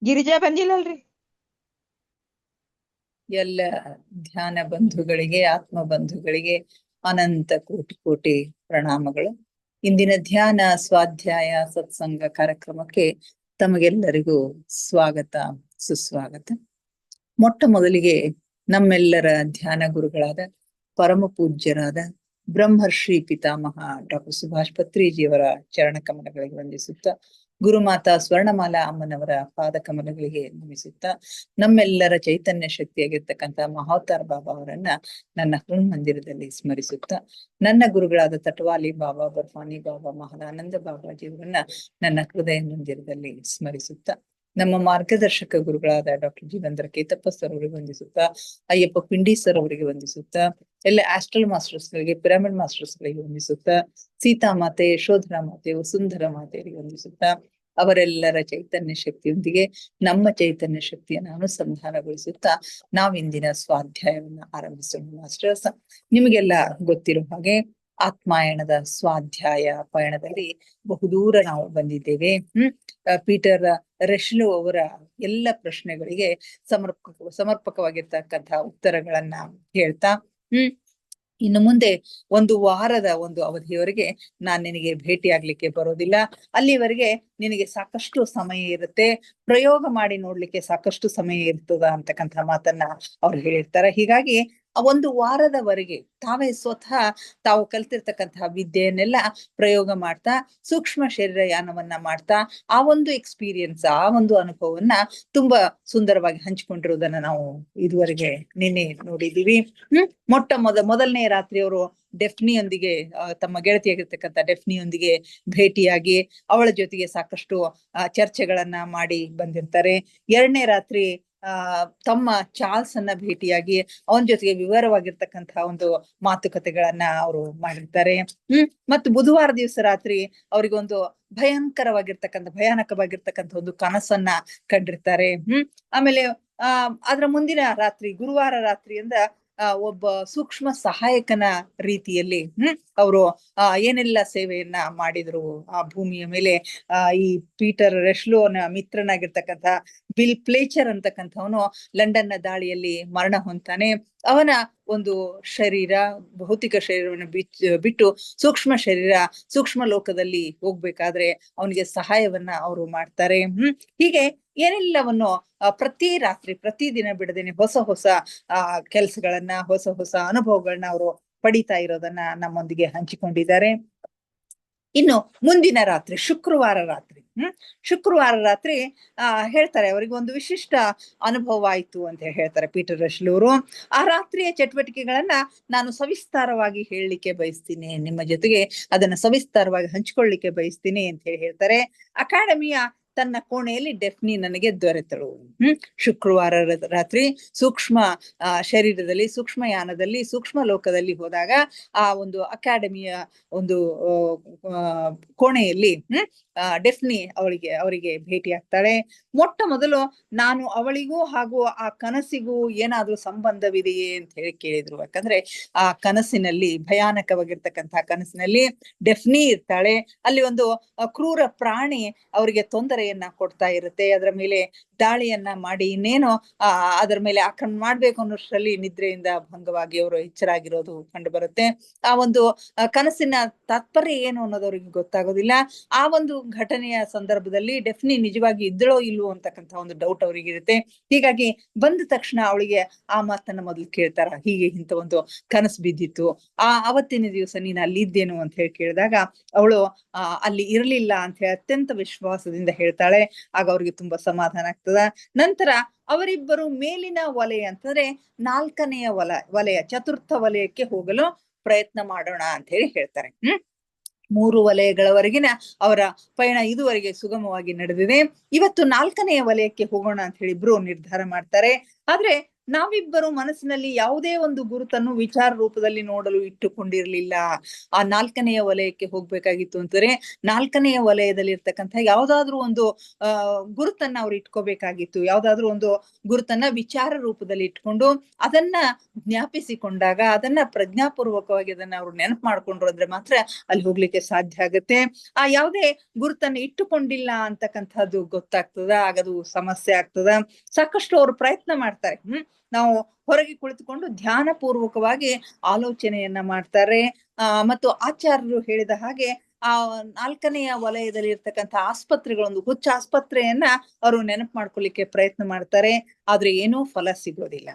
ಗಿರಿಜಾ ಬಂದಿಲ್ಲಲ್ರಿ? ಎಲ್ಲ ಧ್ಯಾನ ಬಂಧುಗಳಿಗೆ, ಆತ್ಮ ಬಂಧುಗಳಿಗೆ ಅನಂತ ಕೋಟಿ ಕೋಟಿ ಪ್ರಣಾಮಗಳು. ಇಂದಿನ ಧ್ಯಾನ ಸ್ವಾಧ್ಯಾಯ ಸತ್ಸಂಗ ಕಾರ್ಯಕ್ರಮಕ್ಕೆ ತಮಗೆಲ್ಲರಿಗೂ ಸ್ವಾಗತ, ಸುಸ್ವಾಗತ. ಮೊಟ್ಟ ಮೊದಲಿಗೆ ನಮ್ಮೆಲ್ಲರ ಧ್ಯಾನ ಗುರುಗಳಾದ ಪರಮ ಪೂಜ್ಯರಾದ ಬ್ರಹ್ಮರ್ಷಿ ಪಿತಾಮಹ ಡಾಕ್ಟರ್ ಸುಭಾಷ್ ಪತ್ರಿಜಿಯವರ ಚರಣ ಕಮಲಗಳಿಗೆ ವಂದಿಸುತ್ತಾ, ಗುರುಮಾತಾ ಸ್ವರ್ಣಮಾಲಾ ಅಮ್ಮನವರ ಪಾದ ಕಮಲಗಳಿಗೆ ನಮಿಸುತ್ತಾ, ನಮ್ಮೆಲ್ಲರ ಚೈತನ್ಯ ಶಕ್ತಿಯಾಗಿರ್ತಕ್ಕಂಥ ಮಹಾವತಾರ್ ಬಾಬಾ ಅವರನ್ನ ನನ್ನ ಹೃನ್ಮಂದಿರದಲ್ಲಿ ಸ್ಮರಿಸುತ್ತಾ, ನನ್ನ ಗುರುಗಳಾದ ತಟವಾಲಿ ಬಾಬಾ, ಬರ್ಫಾನಿ ಬಾಬಾ, ಮಹಾದಾನಂದ ಬಾಬಾಜಿಯವರನ್ನ ನನ್ನ ಹೃದಯ ಮಂದಿರದಲ್ಲಿ ಸ್ಮರಿಸುತ್ತಾ, ನಮ್ಮ ಮಾರ್ಗದರ್ಶಕ ಗುರುಗಳಾದ ಡಾಕ್ಟರ್ ಜೀವಂದ್ರ ಕೇತಪ್ಪ ಸರ್ ಅವರಿಗೆ ವಂದಿಸುತ್ತಾ, ಅಯ್ಯಪ್ಪ ಪಿಂಡಿ ಸರ್ ಅವರಿಗೆ ವಂದಿಸುತ್ತಾ, ಎಲ್ಲ ಆಸ್ಟ್ರಲ್ ಮಾಸ್ಟರ್ಸ್ ಗಳಿಗೆ, ಪಿರಮಿಡ್ ಮಾಸ್ಟರ್ಸ್ ಗಳಿಗೆ ವಂದಿಸುತ್ತಾ, ಸೀತಾ ಮಾತೆ, ಯಶೋಧರಾ ಮಾತೆ, ವಸುಂಧರ ಮಾತೆಯರಿಗೆ ವಂದಿಸುತ್ತಾ, ಅವರೆಲ್ಲರ ಚೈತನ್ಯ ಶಕ್ತಿಯೊಂದಿಗೆ ನಮ್ಮ ಚೈತನ್ಯ ಶಕ್ತಿಯನ್ನು ಅನುಸಂಧಾನಗೊಳಿಸುತ್ತಾ ನಾವಿಂದಿನ ಸ್ವಾಧ್ಯಾಯವನ್ನ ಆರಂಭಿಸೋಣ. ಮಾಸ್ಟರ್ಸ್, ನಿಮಗೆಲ್ಲ ಗೊತ್ತಿರೋ ಹಾಗೆ ಆತ್ಮಾಯಣದ ಸ್ವಾಧ್ಯಾಯ ಪಯಣದಲ್ಲಿ ಬಹುದೂರ ನಾವು ಬಂದಿದ್ದೇವೆ. ಪೀಟರ್ ರೆಶ್ಲೋ ಅವರ ಎಲ್ಲ ಪ್ರಶ್ನೆಗಳಿಗೆ ಸಮರ್ಪಕವಾಗಿರ್ತಕ್ಕಂತಹ ಉತ್ತರಗಳನ್ನ ಹೇಳ್ತಾ, ಇನ್ನು ಮುಂದೆ ಒಂದು ವಾರದ ಒಂದು ಅವಧಿಯವರೆಗೆ ನಾನ್ ನಿನಗೆ ಭೇಟಿ ಆಗ್ಲಿಕ್ಕೆ ಬರೋದಿಲ್ಲ. ಅಲ್ಲಿವರೆಗೆ ನಿನಗೆ ಸಾಕಷ್ಟು ಸಮಯ ಇರುತ್ತೆ, ಪ್ರಯೋಗ ಮಾಡಿ ನೋಡ್ಲಿಕ್ಕೆ ಸಾಕಷ್ಟು ಸಮಯ ಇರ್ತದ ಅಂತಕ್ಕಂಥ ಮಾತನ್ನ ಅವ್ರು ಹೇಳಿರ್ತಾರೆ. ಹೀಗಾಗಿ ಒಂದು ವಾರದವರೆಗೆ ತಾವೇ ಸ್ವತಃ ತಾವು ಕಲ್ತಿರ್ತಕ್ಕಂತಹ ವಿದ್ಯೆಯನ್ನೆಲ್ಲ ಪ್ರಯೋಗ ಮಾಡ್ತಾ, ಸೂಕ್ಷ್ಮ ಶರೀರ ಯಾನವನ್ನ ಮಾಡ್ತಾ, ಆ ಒಂದು ಎಕ್ಸ್ಪೀರಿಯನ್ಸ್, ಆ ಒಂದು ಅನುಭವವನ್ನ ತುಂಬಾ ಸುಂದರವಾಗಿ ಹಂಚಿಕೊಂಡಿರುವುದನ್ನ ನಾವು ಇದುವರೆಗೆ ನಿನ್ನೆ ನೋಡಿದೀವಿ. ಮೊದಲನೇ ರಾತ್ರಿ ಅವರು ಡೆಫ್ನಿಯೊಂದಿಗೆ, ತಮ್ಮ ಗೆಳತಿಯಾಗಿರ್ತಕ್ಕಂಥ ಡೆಫ್ನಿಯೊಂದಿಗೆ ಭೇಟಿಯಾಗಿ ಅವಳ ಜೊತೆಗೆ ಸಾಕಷ್ಟು ಚರ್ಚೆಗಳನ್ನ ಮಾಡಿ ಬಂದಿರ್ತಾರೆ. ಎರಡನೇ ರಾತ್ರಿ ತಮ್ಮ ಚಾರ್ಲ್ಸ್ ಅನ್ನ ಭೇಟಿಯಾಗಿ ಅವನ ಜೊತೆಗೆ ವಿವರವಾಗಿರ್ತಕ್ಕಂತಹ ಒಂದು ಮಾತುಕತೆಗಳನ್ನ ಅವರು ಮಾಡಿರ್ತಾರೆ. ಮತ್ತು ಬುಧವಾರ ದಿವಸ ರಾತ್ರಿ ಅವರಿಗೊಂದು ಭಯಾನಕವಾಗಿರ್ತಕ್ಕಂಥ ಒಂದು ಕನಸನ್ನ ಕಂಡಿರ್ತಾರೆ. ಆಮೇಲೆ ಅದರ ಮುಂದಿನ ರಾತ್ರಿ, ಗುರುವಾರ ರಾತ್ರಿಯಿಂದ ಒಬ್ಬ ಸೂಕ್ಷ್ಮ ಸಹಾಯಕನ ರೀತಿಯಲ್ಲಿ ಅವರು ಏನೆಲ್ಲ ಸೇವೆಯನ್ನ ಮಾಡಿದ್ರು ಆ ಭೂಮಿಯ ಮೇಲೆ. ಈ ಪೀಟರ್ ರೆಶ್ಲೋನ ಮಿತ್ರನಾಗಿರ್ತಕ್ಕಂಥ ಬಿಲ್ ಪ್ಲೇಚರ್ ಅಂತಕ್ಕಂಥವನು ಲಂಡನ್ನ ದಾಳಿಯಲ್ಲಿ ಮರಣ ಹೊಂತಾನೆ. ಅವನ ಒಂದು ಶರೀರ, ಭೌತಿಕ ಶರೀರವನ್ನು ಬಿಟ್ಟು ಸೂಕ್ಷ್ಮ ಶರೀರ, ಸೂಕ್ಷ್ಮ ಲೋಕದಲ್ಲಿ ಹೋಗ್ಬೇಕಾದ್ರೆ ಅವನಿಗೆ ಸಹಾಯವನ್ನ ಅವರು ಮಾಡ್ತಾರೆ. ಹೀಗೆ ಏನೆಲ್ಲವನ್ನು ಪ್ರತಿ ರಾತ್ರಿ, ಪ್ರತಿ ದಿನ ಬಿಡದೇನೆ ಹೊಸ ಹೊಸ ಕೆಲಸಗಳನ್ನ, ಹೊಸ ಹೊಸ ಅನುಭವಗಳನ್ನ ಅವರು ಪಡಿತಾ ಇರೋದನ್ನ ನಮ್ಮೊಂದಿಗೆ ಹಂಚಿಕೊಂಡಿದ್ದಾರೆ. ಇನ್ನು ಮುಂದಿನ ರಾತ್ರಿ, ಶುಕ್ರವಾರ ರಾತ್ರಿ ಹೇಳ್ತಾರೆ, ಅವರಿಗೆ ಒಂದು ವಿಶಿಷ್ಟ ಅನುಭವ ಆಯ್ತು ಅಂತ ಹೇಳ್ತಾರೆ ಪೀಟರ್ ರೆಶ್ಲೋ ಅವರು. ಆ ರಾತ್ರಿಯ ಚಟುವಟಿಕೆಗಳನ್ನ ನಾನು ಸವಿಸ್ತಾರವಾಗಿ ಹೇಳಲಿಕ್ಕೆ ಬಯಸ್ತೀನಿ, ನಿಮ್ಮ ಜೊತೆಗೆ ಅದನ್ನ ಸವಿಸ್ತಾರವಾಗಿ ಹಂಚಿಕೊಳ್ಳಿಕ್ಕೆ ಬಯಸ್ತೀನಿ ಅಂತ ಹೇಳ್ತಾರೆ. ಅಕಾಡೆಮಿಯ ತನ್ನ ಕೋಣೆಯಲ್ಲಿ ಡೆಫ್ನಿ ನನಗೆ ದೊರೆತಳು. ಶುಕ್ರವಾರ ರಾತ್ರಿ ಸೂಕ್ಷ್ಮ ಶರೀರದಲ್ಲಿ, ಸೂಕ್ಷ್ಮ ಯಾನದಲ್ಲಿ, ಸೂಕ್ಷ್ಮ ಲೋಕದಲ್ಲಿ ಹೋದಾಗ ಆ ಒಂದು ಅಕಾಡೆಮಿಯ ಒಂದು ಕೋಣೆಯಲ್ಲಿ ಡೆಫ್ನಿ ಅವರಿಗೆ ಭೇಟಿ ಆಗ್ತಾಳೆ. ಮೊಟ್ಟ ಮೊದಲು ನಾನು ಅವಳಿಗೂ ಹಾಗೂ ಆ ಕನಸಿಗೂ ಏನಾದ್ರೂ ಸಂಬಂಧವಿದೆಯೇ ಅಂತ ಹೇಳಿ ಕೇಳಿದ್ರು. ಯಾಕಂದ್ರೆ ಆ ಕನಸಿನಲ್ಲಿ, ಭಯಾನಕವಾಗಿರ್ತಕ್ಕಂತಹ ಕನಸಿನಲ್ಲಿ ಡೆಫ್ನಿ ಇರ್ತಾಳೆ. ಅಲ್ಲಿ ಒಂದು ಕ್ರೂರ ಪ್ರಾಣಿ ಅವರಿಗೆ ತೊಂದರೆಯನ್ನ ಕೊಡ್ತಾ ಇರುತ್ತೆ. ಅದರ ಮೇಲೆ ದಾಳಿಯನ್ನ ಮಾಡಿ ಇನ್ನೇನೋ ಅದರ ಮೇಲೆ ಆಕ್ರಮಣ ಮಾಡ್ಬೇಕು ಅನ್ನೋಷ್ಟರಲ್ಲಿ ನಿದ್ರೆಯಿಂದ ಭಂಗವಾಗಿ ಅವರು ಎಚ್ಚರಾಗಿರೋದು ಕಂಡು ಬರುತ್ತೆ. ಆ ಒಂದು ಕನಸಿನ ತಾತ್ಪರ್ಯ ಏನು ಅನ್ನೋದು ಅವ್ರಿಗೆ ಗೊತ್ತಾಗೋದಿಲ್ಲ. ಆ ಒಂದು ಘಟನೆಯ ಸಂದರ್ಭದಲ್ಲಿ ಡೆಫ್ನಿ ನಿಜವಾಗಿ ಇದ್ದಳೋ ಇಲ್ವೋ ಅಂತಕ್ಕಂಥ ಒಂದು ಡೌಟ್ ಅವ್ರಿಗಿರುತ್ತೆ. ಹೀಗಾಗಿ ಬಂದ ತಕ್ಷಣ ಅವಳಿಗೆ ಆ ಮಾತನ್ನ ಮೊದಲು ಕೇಳ್ತಾರ, ಹೀಗೆ ಇಂಥ ಒಂದು ಕನಸು ಬಿದ್ದಿತ್ತು, ಅವತ್ತಿನ ದಿವಸ ನೀನು ಅಲ್ಲಿ ಇದ್ದೇನು ಅಂತ ಹೇಳಿ ಕೇಳಿದಾಗ ಅವಳು ಅಲ್ಲಿ ಇರ್ಲಿಲ್ಲ ಅಂತ ಹೇಳಿ ಅತ್ಯಂತ ವಿಶ್ವಾಸದಿಂದ ಹೇಳ್ತಾಳೆ. ಆಗ ಅವ್ರಿಗೆ ತುಂಬಾ ಸಮಾಧಾನ ಆಗ್ತದ. ನಂತರ ಅವರಿಬ್ಬರು ಮೇಲಿನ ವಲಯ ಅಂತಂದ್ರೆ 4ನೇ ವಲಯ, ಚತುರ್ಥ ವಲಯಕ್ಕೆ ಹೋಗಲು ಪ್ರಯತ್ನ ಮಾಡೋಣ ಅಂತ ಹೇಳಿ ಹೇಳ್ತಾರೆ. 3 ವಲಯಗಳವರೆಗಿನ ಅವರ ಪಯಣ ಇದುವರೆಗೆ ಸುಗಮವಾಗಿ ನಡೆದಿದೆ. ಇವತ್ತು 4ನೇ ವಲಯಕ್ಕೆ ಹೋಗೋಣ ಅಂತ ಹೇಳಿ ಇಬ್ರು ನಿರ್ಧಾರ ಮಾಡ್ತಾರೆ. ಆದ್ರೆ ನಾವಿಬ್ಬರು ಮನಸ್ಸಿನಲ್ಲಿ ಯಾವುದೇ ಒಂದು ಗುರುತನ್ನು ವಿಚಾರ ರೂಪದಲ್ಲಿ ನೋಡಲು ಇಟ್ಟುಕೊಂಡಿರ್ಲಿಲ್ಲ. ಆ 4ನೆಯ ವಲಯಕ್ಕೆ ಹೋಗ್ಬೇಕಾಗಿತ್ತು ಅಂತಂದ್ರೆ 4ನೆಯ ವಲಯದಲ್ಲಿ ಇರ್ತಕ್ಕಂಥ ಯಾವ್ದಾದ್ರು ಒಂದು ಗುರುತನ್ನ ಅವ್ರು ಇಟ್ಕೋಬೇಕಾಗಿತ್ತು. ಯಾವ್ದಾದ್ರು ಒಂದು ಗುರುತನ್ನ ವಿಚಾರ ರೂಪದಲ್ಲಿ ಇಟ್ಕೊಂಡು ಅದನ್ನ ಜ್ಞಾಪಿಸಿಕೊಂಡಾಗ, ಅದನ್ನ ಪ್ರಜ್ಞಾಪೂರ್ವಕವಾಗಿ ಅದನ್ನ ಅವ್ರು ನೆನಪು ಮಾಡ್ಕೊಂಡ್ರು ಅಂದ್ರೆ ಮಾತ್ರ ಅಲ್ಲಿ ಹೋಗ್ಲಿಕ್ಕೆ ಸಾಧ್ಯ ಆಗುತ್ತೆ. ಆ ಯಾವುದೇ ಗುರುತನ್ನು ಇಟ್ಟುಕೊಂಡಿಲ್ಲ ಅಂತಕ್ಕಂಥದ್ದು ಗೊತ್ತಾಗ್ತದ, ಆಗದು ಸಮಸ್ಯೆ ಆಗ್ತದ. ಸಾಕಷ್ಟು ಅವ್ರು ಪ್ರಯತ್ನ ಮಾಡ್ತಾರೆ. ನಾವು ಹೊರಗೆ ಕುಳಿತುಕೊಂಡು ಧ್ಯಾನ ಪೂರ್ವಕವಾಗಿ ಆಲೋಚನೆಯನ್ನ ಮಾಡ್ತಾರೆ. ಮತ್ತು ಆಚಾರ್ಯರು ಹೇಳಿದ ಹಾಗೆ ಆ 4ನೆಯ ವಲಯದಲ್ಲಿ ಇರ್ತಕ್ಕಂಥ ಆಸ್ಪತ್ರೆಗಳೊಂದು ಹುಚ್ಚ ಆಸ್ಪತ್ರೆಯನ್ನ ಅವರು ನೆನಪು ಮಾಡ್ಕೊಳ್ಳಿಕ್ಕೆ ಪ್ರಯತ್ನ ಮಾಡ್ತಾರೆ. ಆದ್ರೆ ಏನೂ ಫಲ ಸಿಗೋದಿಲ್ಲ.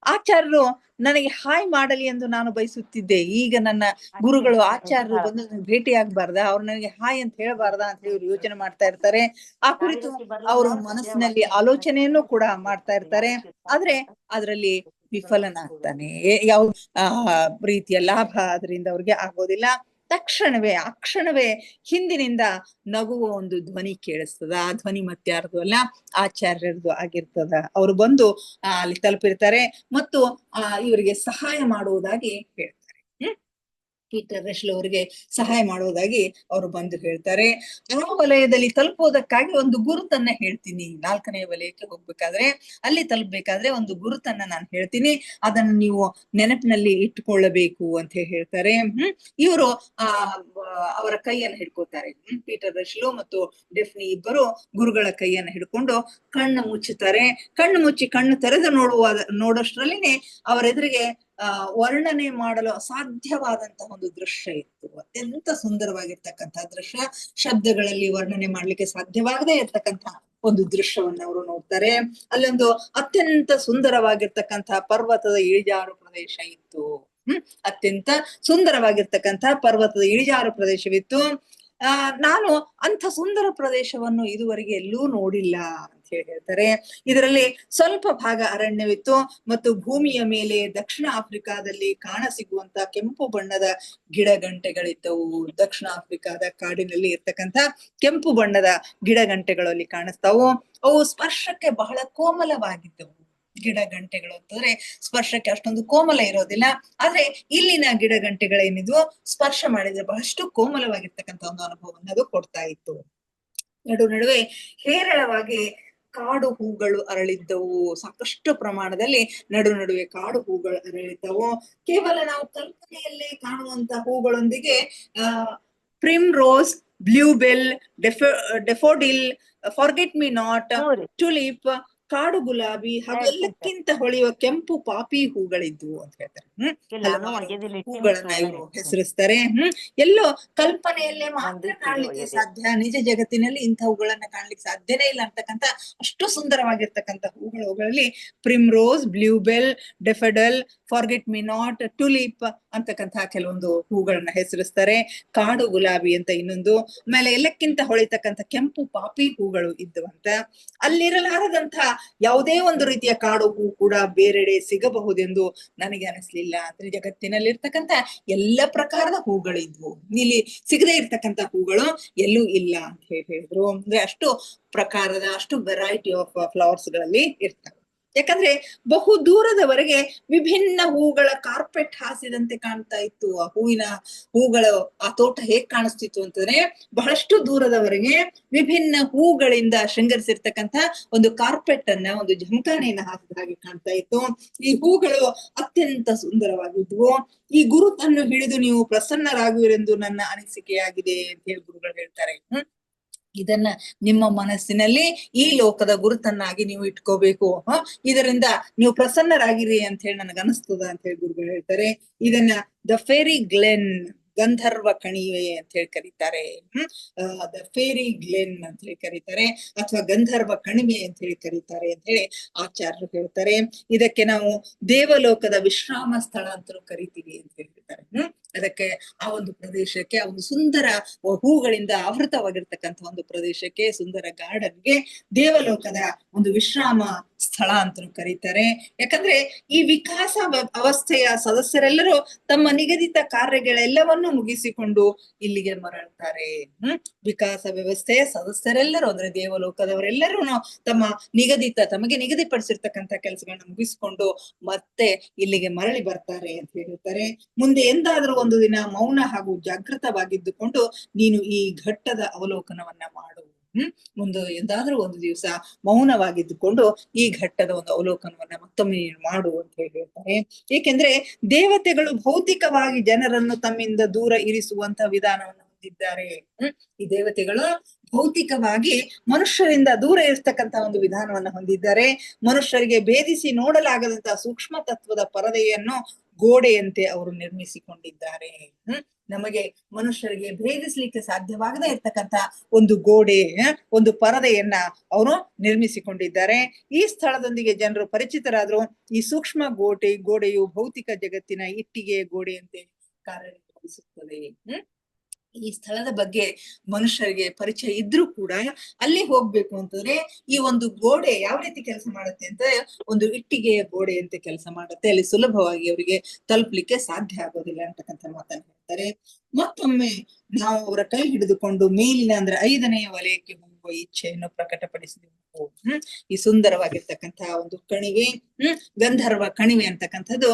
ಆಚಾರ್ಯರು ನನಗೆ ಹಾಯ್ ಮಾಡಲಿ ಎಂದು ನಾನು ಬಯಸುತ್ತಿದ್ದೆ. ಈಗ ನನ್ನ ಗುರುಗಳು ಆಚಾರ್ಯರು ಬಂದು ಭೇಟಿ ಆಗ್ಬಾರ್ದ, ಅವ್ರು ನನಗೆ ಹಾಯ್ ಅಂತ ಹೇಳ್ಬಾರ್ದ ಅಂತ ಹೇಳಿ ಯೋಚನೆ ಮಾಡ್ತಾ ಇರ್ತಾರೆ. ಆ ಕುರಿತು ಅವರು ಮನಸ್ಸಿನಲ್ಲಿ ಆಲೋಚನೆಯನ್ನು ಕೂಡ ಮಾಡ್ತಾ ಇರ್ತಾರೆ. ಆದ್ರೆ ಅದರಲ್ಲಿ ವಿಫಲನಾಗ್ತಾನೆ. ಯಾವ ರೀತಿಯ ಲಾಭ ಅದರಿಂದ ಅವ್ರಿಗೆ ಆಗೋದಿಲ್ಲ. ತಕ್ಷಣವೇ ಆ ಕ್ಷಣವೇ ಹಿಂದಿನಿಂದ ನಗುವ ಒಂದು ಧ್ವನಿ ಕೇಳಿಸ್ತದ. ಆ ಧ್ವನಿ ಮತ್ಯಾರ್ದು ಅಲ್ಲ, ಆಚಾರ್ಯರದು ಆಗಿರ್ತದ. ಅವರು ಬಂದು ಅಲ್ಲಿ ತಲುಪಿರ್ತಾರೆ ಮತ್ತು ಇವರಿಗೆ ಸಹಾಯ ಮಾಡುವುದಾಗಿ ಹೇಳ್ತಾರೆ. ಪೀಟರ್ ರಶಲ್ ಅವರಿಗೆ ಸಹಾಯ ಮಾಡುವುದಾಗಿ ಅವರು ಬಂದು ಹೇಳ್ತಾರೆ. ಆ ವಲಯದಲ್ಲಿ ತಲುಪೋದಕ್ಕಾಗಿ ಒಂದು ಗುರುತನ್ನ ಹೇಳ್ತೀನಿ. 4ನೇ ವಲಯಕ್ಕೆ ಹೋಗ್ಬೇಕಾದ್ರೆ, ಅಲ್ಲಿ ತಲುಪಬೇಕಾದ್ರೆ ಒಂದು ಗುರುತನ್ನ ನಾನು ಹೇಳ್ತೀನಿ, ಅದನ್ನ ನೀವು ನೆನಪಿನಲ್ಲಿ ಇಟ್ಟುಕೊಳ್ಳಬೇಕು ಅಂತ ಹೇಳ್ತಾರೆ. ಇವರು ಅವರ ಕೈಯನ್ನು ಹಿಡ್ಕೋತಾರೆ. ಪೀಟರ್ ರಶಲು ಮತ್ತು ಡೆಫ್ನಿ ಇಬ್ಬರು ಗುರುಗಳ ಕೈಯನ್ನು ಹಿಡ್ಕೊಂಡು ಕಣ್ಣು ಮುಚ್ಚುತ್ತಾರೆ. ಕಣ್ಣು ಮುಚ್ಚಿ ಕಣ್ಣು ತೆರೆದು ನೋಡೋಷ್ಟ್ರಲ್ಲಿನೇ ಅವರೆದುರಿಗೆ ವರ್ಣನೆ ಮಾಡಲು ಅಸಾಧ್ಯವಾದಂತಹ ಒಂದು ದೃಶ್ಯ ಇತ್ತು. ಅತ್ಯಂತ ಸುಂದರವಾಗಿರ್ತಕ್ಕಂತಹ ದೃಶ್ಯ, ಶಬ್ದಗಳಲ್ಲಿ ವರ್ಣನೆ ಮಾಡ್ಲಿಕ್ಕೆ ಸಾಧ್ಯವಾಗದೇ ಇರ್ತಕ್ಕಂತಹ ಒಂದು ದೃಶ್ಯವನ್ನ ಅವರು ನೋಡ್ತಾರೆ. ಅಲ್ಲೊಂದು ಅತ್ಯಂತ ಸುಂದರವಾಗಿರ್ತಕ್ಕಂತಹ ಪರ್ವತದ ಇಳಿಜಾರು ಪ್ರದೇಶ ಇತ್ತು. ಅತ್ಯಂತ ಸುಂದರವಾಗಿರ್ತಕ್ಕಂತಹ ಪರ್ವತದ ಇಳಿಜಾರು ಪ್ರದೇಶವಿತ್ತು. ನಾನು ಅಂಥ ಸುಂದರ ಪ್ರದೇಶವನ್ನು ಇದುವರೆಗೆ ಎಲ್ಲೂ ನೋಡಿಲ್ಲ ಅಂತ ಹೇಳ್ತಾರೆ. ಇದರಲ್ಲಿ ಸ್ವಲ್ಪ ಭಾಗ ಅರಣ್ಯವಿತ್ತು ಮತ್ತು ಭೂಮಿಯ ಮೇಲೆ ದಕ್ಷಿಣ ಆಫ್ರಿಕಾದಲ್ಲಿ ಕಾಣಸಿಗುವಂತ ಕೆಂಪು ಬಣ್ಣದ ಗಿಡಗಂಟೆಗಳಿದ್ದವು. ದಕ್ಷಿಣ ಆಫ್ರಿಕಾದ ಕಾಡಿನಲ್ಲಿ ಇರ್ತಕ್ಕಂಥ ಕೆಂಪು ಬಣ್ಣದ ಗಿಡಗಂಟೆಗಳಲ್ಲಿ ಕಾಣಿಸ್ತಾವು. ಅವು ಸ್ಪರ್ಶಕ್ಕೆ ಬಹಳ ಕೋಮಲವಾಗಿದ್ದವು. ಗಿಡ ಗಂಟೆಗಳು ಅಂತಂದ್ರೆ ಸ್ಪರ್ಶಕ್ಕೆ ಅಷ್ಟೊಂದು ಕೋಮಲ ಇರೋದಿಲ್ಲ. ಆದ್ರೆ ಇಲ್ಲಿನ ಗಿಡ ಗಂಟೆಗಳೇನಿದ್ವು ಸ್ಪರ್ಶ ಮಾಡಿದ್ರೆ ಬಹಳಷ್ಟು ಕೋಮಲವಾಗಿರ್ತಕ್ಕಂಥ ಒಂದು ಅನುಭವವನ್ನು ಅದು ಕೊಡ್ತಾ ಇತ್ತು. ನಡುವೆ ಹೇರಳವಾಗಿ ಕಾಡು ಹೂಗಳು ಅರಳಿದ್ದವು. ಸಾಕಷ್ಟು ಪ್ರಮಾಣದಲ್ಲಿ ನಡುವೆ ಕಾಡು ಹೂಗಳು ಅರಳಿದ್ದವು. ಕೇವಲ ನಾವು ಕಲ್ಪನೆಯಲ್ಲೇ ಕಾಣುವಂತ ಹೂಗಳೊಂದಿಗೆ primrose, bluebell, daffodil, forget me not, tulip, ಕಾಡು ಗುಲಾಬಿ ಹಾಗೂ ಎಲ್ಲಕ್ಕಿಂತ ಹೊಳೆಯುವ ಕೆಂಪು ಪಾಪಿ ಹೂಗಳಿದ್ವು ಅಂತ ಹೇಳ್ತಾರೆ. ಹೂಗಳನ್ನ ಇವರು ಹೆಸರಿಸ್ತಾರೆ. ಎಲ್ಲೋ ಕಲ್ಪನೆಯಲ್ಲೇ ಮಾತ್ರ ಕಾಣ್ಲಿಕ್ಕೆ ಸಾಧ್ಯ, ನಿಜ ಜಗತ್ತಿನಲ್ಲಿ ಇಂಥ ಹೂಗಳನ್ನ ಕಾಣ್ಲಿಕ್ಕೆ ಸಾಧ್ಯನೇ ಇಲ್ಲ ಅಂತಕ್ಕಂಥ ಅಷ್ಟು ಸುಂದರವಾಗಿರ್ತಕ್ಕಂಥ ಹೂಗಳಲ್ಲಿ primrose, bluebell, daffodil, forget me not, tulip ಅಂತಕ್ಕಂತಹ ಕೆಲವೊಂದು ಹೂಗಳನ್ನ ಹೆಸರಿಸ್ತಾರೆ. ಕಾಡು ಗುಲಾಬಿ ಅಂತ ಇನ್ನೊಂದು, ಆಮೇಲೆ ಎಲ್ಲಕ್ಕಿಂತ ಹೊಳಿತಕ್ಕಂಥ ಕೆಂಪು ಪಾಪಿ ಹೂಗಳು ಇದ್ದವಂತ. ಅಲ್ಲಿರಲಾರದಂತ ಯಾವುದೇ ಒಂದು ರೀತಿಯ ಕಾಡು ಹೂ ಕೂಡ ಬೇರೆಡೆ ಸಿಗಬಹುದೆಂದು ನನಗೆ ಅನಿಸ್ಲಿಲ್ಲ. ಅಂದ್ರೆ ಜಗತ್ತಿನಲ್ಲಿರ್ತಕ್ಕಂಥ ಎಲ್ಲ ಪ್ರಕಾರದ ಹೂಗಳಿದ್ವು, ಇಲ್ಲಿ ಸಿಗದೆ ಇರ್ತಕ್ಕಂಥ ಹೂಗಳು ಎಲ್ಲೂ ಇಲ್ಲ ಅಂತ ಹೇಳಿದ್ರು. ಅಂದ್ರೆ ಅಷ್ಟು ಪ್ರಕಾರದ, ಅಷ್ಟು ವೆರೈಟಿ ಆಫ್ ಫ್ಲವರ್ಸ್ ಗಳಲ್ಲಿ ಇರ್ತವೆ. ಯಾಕಂದ್ರೆ ಬಹು ದೂರದವರೆಗೆ ವಿಭಿನ್ನ ಹೂಗಳ ಕಾರ್ಪೆಟ್ ಹಾಸಿದಂತೆ ಕಾಣ್ತಾ ಇತ್ತು. ಆ ಹೂಗಳು ಆ ತೋಟ ಹೇಗ್ ಕಾಣಿಸ್ತಿತ್ತು ಅಂತಂದ್ರೆ ಬಹಳಷ್ಟು ದೂರದವರೆಗೆ ವಿಭಿನ್ನ ಹೂಗಳಿಂದ ಶೃಂಗರಿಸಿರ್ತಕ್ಕಂಥ ಒಂದು ಕಾರ್ಪೆಟ್ ಅನ್ನ, ಒಂದು ಜಮಖಾನೆಯನ್ನ ಹಾಕಿದ ಹಾಗೆ ಕಾಣ್ತಾ ಇತ್ತು. ಈ ಹೂಗಳು ಅತ್ಯಂತ ಸುಂದರವಾಗಿದ್ವು. ಈ ಗುರುತನ್ನು ಹಿಡಿದು ನೀವು ಪ್ರಸನ್ನರಾಗುವಿರೆಂದು ನನ್ನ ಅನಿಸಿಕೆಯಾಗಿದೆ ಅಂತ ಹೇಳಿ ಗುರುಗಳು ಹೇಳ್ತಾರೆ. ಇದನ್ನ ನಿಮ್ಮ ಮನಸ್ಸಿನಲ್ಲಿ ಈ ಲೋಕದ ಗುರುತನ್ನಾಗಿ ನೀವು ಇಟ್ಕೋಬೇಕು. ಇದರಿಂದ ನೀವು ಪ್ರಸನ್ನರಾಗಿರಿ ಅಂತ ಹೇಳಿ ನನಗೆ ಅನಿಸ್ತದ ಅಂತ ಹೇಳಿ ಗುರುಗಳು ಹೇಳ್ತಾರೆ. ಇದನ್ನ ದ ಫೇರಿ ಗ್ಲೆನ್, ಗಂಧರ್ವ ಕಣಿವೆ ಅಂತ ಹೇಳಿ ಕರೀತಾರೆ. ದ ಫೇರಿ ಗ್ಲೆನ್ ಅಂತ ಹೇಳಿ ಕರೀತಾರೆ, ಅಥವಾ ಗಂಧರ್ವ ಕಣಿವೆ ಅಂತ ಹೇಳಿ ಕರೀತಾರೆ ಅಂತ ಹೇಳಿ ಆಚಾರ್ಯರು ಹೇಳ್ತಾರೆ. ಇದಕ್ಕೆ ನಾವು ದೇವಲೋಕದ ವಿಶ್ರಾಮ ಸ್ಥಳ ಅಂತಲೂ ಕರಿತೀವಿ ಅಂತ ಹೇಳ್ತಾರೆ. ಹೇಳ್ತಾರೆ. ಅದಕ್ಕೆ ಆ ಒಂದು ಪ್ರದೇಶಕ್ಕೆ, ಆ ಒಂದು ಸುಂದರ ಹೂಗಳಿಂದ ಆವೃತವಾಗಿರ್ತಕ್ಕಂಥ ಒಂದು ಪ್ರದೇಶಕ್ಕೆ, ಸುಂದರ ಗಾರ್ಡನ್ಗೆ ದೇವಲೋಕದ ಒಂದು ವಿಶ್ರಾಮ ಸ್ಥಳ ಅಂತ ಕರೀತಾರೆ. ಯಾಕಂದ್ರೆ ಈ ವಿಕಾಸ ಅವಸ್ಥೆಯ ಸದಸ್ಯರೆಲ್ಲರೂ ತಮ್ಮ ನಿಗದಿತ ಕಾರ್ಯಗಳೆಲ್ಲವನ್ನು ಮುಗಿಸಿಕೊಂಡು ಇಲ್ಲಿಗೆ ಮರಳ್ತಾರೆ. ವಿಕಾಸ ವ್ಯವಸ್ಥೆಯ ಸದಸ್ಯರೆಲ್ಲರೂ ಅಂದ್ರೆ ದೇವಲೋಕದವರೆಲ್ಲರೂ ತಮಗೆ ನಿಗದಿಪಡಿಸಿರ್ತಕ್ಕಂಥ ಕೆಲಸಗಳನ್ನ ಮುಗಿಸ್ಕೊಂಡು ಮತ್ತೆ ಇಲ್ಲಿಗೆ ಮರಳಿ ಬರ್ತಾರೆ ಅಂತ ಹೇಳಿರ್ತಾರೆ. ಮುಂದೆ ಎಂದಾದ್ರೂ ಒಂದು ದಿನ ಮೌನ ಹಾಗೂ ಜಾಗೃತವಾಗಿದ್ದುಕೊಂಡು ನೀನು ಈ ಘಟ್ಟದ ಅವಲೋಕನವನ್ನ ಮಾಡು. ಮುಂದೆ ಎಂದಾದ್ರೂ ಒಂದು ದಿವಸ ಮೌನವಾಗಿದ್ದುಕೊಂಡು ಈ ಘಟ್ಟದ ಒಂದು ಅವಲೋಕನವನ್ನ ಮತ್ತೊಮ್ಮೆ ನೀನು ಮಾಡು ಅಂತ ಹೇಳ್ತಾರೆ. ಏಕೆಂದ್ರೆ ದೇವತೆಗಳು ಭೌತಿಕವಾಗಿ ಜನರನ್ನು ತಮ್ಮಿಂದ ದೂರ ಇರಿಸುವಂತ ವಿಧಾನವನ್ನು ಹೊಂದಿದ್ದಾರೆ. ಈ ದೇವತೆಗಳು ಭೌತಿಕವಾಗಿ ಮನುಷ್ಯರಿಂದ ದೂರ ಇರ್ತಕ್ಕಂಥ ಒಂದು ವಿಧಾನವನ್ನ ಹೊಂದಿದ್ದಾರೆ. ಮನುಷ್ಯರಿಗೆ ಭೇದಿಸಿ ನೋಡಲಾಗದಂತಹ ಸೂಕ್ಷ್ಮ ತತ್ವದ ಪರದೆಯನ್ನು ಗೋಡೆಯಂತೆ ಅವರು ನಿರ್ಮಿಸಿಕೊಂಡಿದ್ದಾರೆ. ನಮಗೆ ಮನುಷ್ಯರಿಗೆ ಭೇದಿಸ್ಲಿಕ್ಕೆ ಸಾಧ್ಯವಾಗದೇ ಇರ್ತಕ್ಕಂಥ ಒಂದು ಗೋಡೆ, ಒಂದು ಪರದೆಯನ್ನ ಅವರು ನಿರ್ಮಿಸಿಕೊಂಡಿದ್ದಾರೆ. ಈ ಸ್ಥಳದೊಂದಿಗೆ ಜನರು ಪರಿಚಿತರಾದ್ರು. ಈ ಸೂಕ್ಷ್ಮ ಗೋಡೆಯು ಭೌತಿಕ ಜಗತ್ತಿನ ಇಟ್ಟಿಗೆ ಗೋಡೆಯಂತೆ ಕಾರ್ಯನಿರ್ವಹಿಸುತ್ತದೆ. ಈ ಸ್ಥಳದ ಬಗ್ಗೆ ಮನುಷ್ಯರಿಗೆ ಪರಿಚಯ ಇದ್ರೂ ಕೂಡ ಅಲ್ಲಿ ಹೋಗ್ಬೇಕು ಅಂತಂದ್ರೆ ಈ ಒಂದು ಗೋಡೆ ಯಾವ ರೀತಿ ಕೆಲಸ ಮಾಡುತ್ತೆ ಅಂತ, ಒಂದು ಇಟ್ಟಿಗೆಯ ಗೋಡೆಯಂತೆ ಕೆಲಸ ಮಾಡುತ್ತೆ. ಅಲ್ಲಿ ಸುಲಭವಾಗಿ ಅವರಿಗೆ ತಲುಪಲಿಕ್ಕೆ ಸಾಧ್ಯ ಆಗೋದಿಲ್ಲ ಅಂತಕ್ಕಂಥ ಮಾತನ್ನು ಹೇಳ್ತಾರೆ. ಮತ್ತೊಮ್ಮೆ ನಾವು ಅವರ ಕೈ ಹಿಡಿದುಕೊಂಡು ಮೇಲಿನ ಅಂದ್ರೆ 5ನೇ ವಲಯಕ್ಕೆ ಹೋಗುವ ಇಚ್ಛೆಯನ್ನು ಪ್ರಕಟಪಡಿಸಿದೆವು. ಈ ಸುಂದರವಾಗಿರ್ತಕ್ಕಂತಹ ಒಂದು ಕಣಿವೆ, ಗಂಧರ್ವ ಕಣಿವೆ ಅಂತಕ್ಕಂಥದ್ದು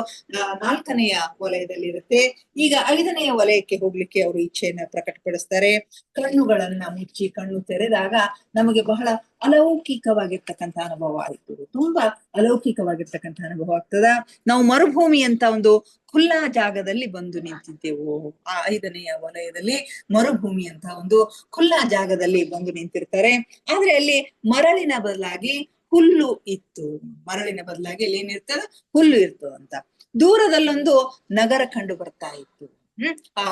4ನೆಯ ವಲಯದಲ್ಲಿ ಇರುತ್ತೆ. ಈಗ 5ನೆಯ ವಲಯಕ್ಕೆ ಹೋಗ್ಲಿಕ್ಕೆ ಅವರು ಇಚ್ಛೆಯನ್ನ ಪ್ರಕಟಪಡಿಸ್ತಾರೆ. ಕಣ್ಣುಗಳನ್ನ ಮುಚ್ಚಿ ಕಣ್ಣು ತೆರೆದಾಗ ನಮಗೆ ಬಹಳ ಅಲೌಕಿಕವಾಗಿರ್ತಕ್ಕಂಥ ಅನುಭವ ಆಯ್ತು. ತುಂಬಾ ಅಲೌಕಿಕವಾಗಿರ್ತಕ್ಕಂಥ ಅನುಭವ ಆಗ್ತದ. ನಾವು ಮರುಭೂಮಿ ಅಂತ ಒಂದು ಖುಲ್ಲಾ ಜಾಗದಲ್ಲಿ ಬಂದು ನಿಂತಿದ್ದೆವು. ಆ 5ನೆಯ ವಲಯದಲ್ಲಿ ಮರುಭೂಮಿ ಅಂತ ಒಂದು ಖುಲ್ಲಾ ಜಾಗದಲ್ಲಿ ಬಂದು ನಿಂತಿರ್ತಾರೆ. ಆದ್ರೆ ಅಲ್ಲಿ ಮರಳಿನ ಬದಲಾಗಿ ಹುಲ್ಲು ಇತ್ತು. ಮರಳಿನ ಬದಲಾಗಿ ಅಲ್ಲಿ ಏನಿರ್ತದ, ಹುಲ್ಲು ಇರ್ತದ ಅಂತ. ದೂರದಲ್ಲೊಂದು ನಗರ ಕಂಡು ಬರ್ತಾ ಇತ್ತು. ಆ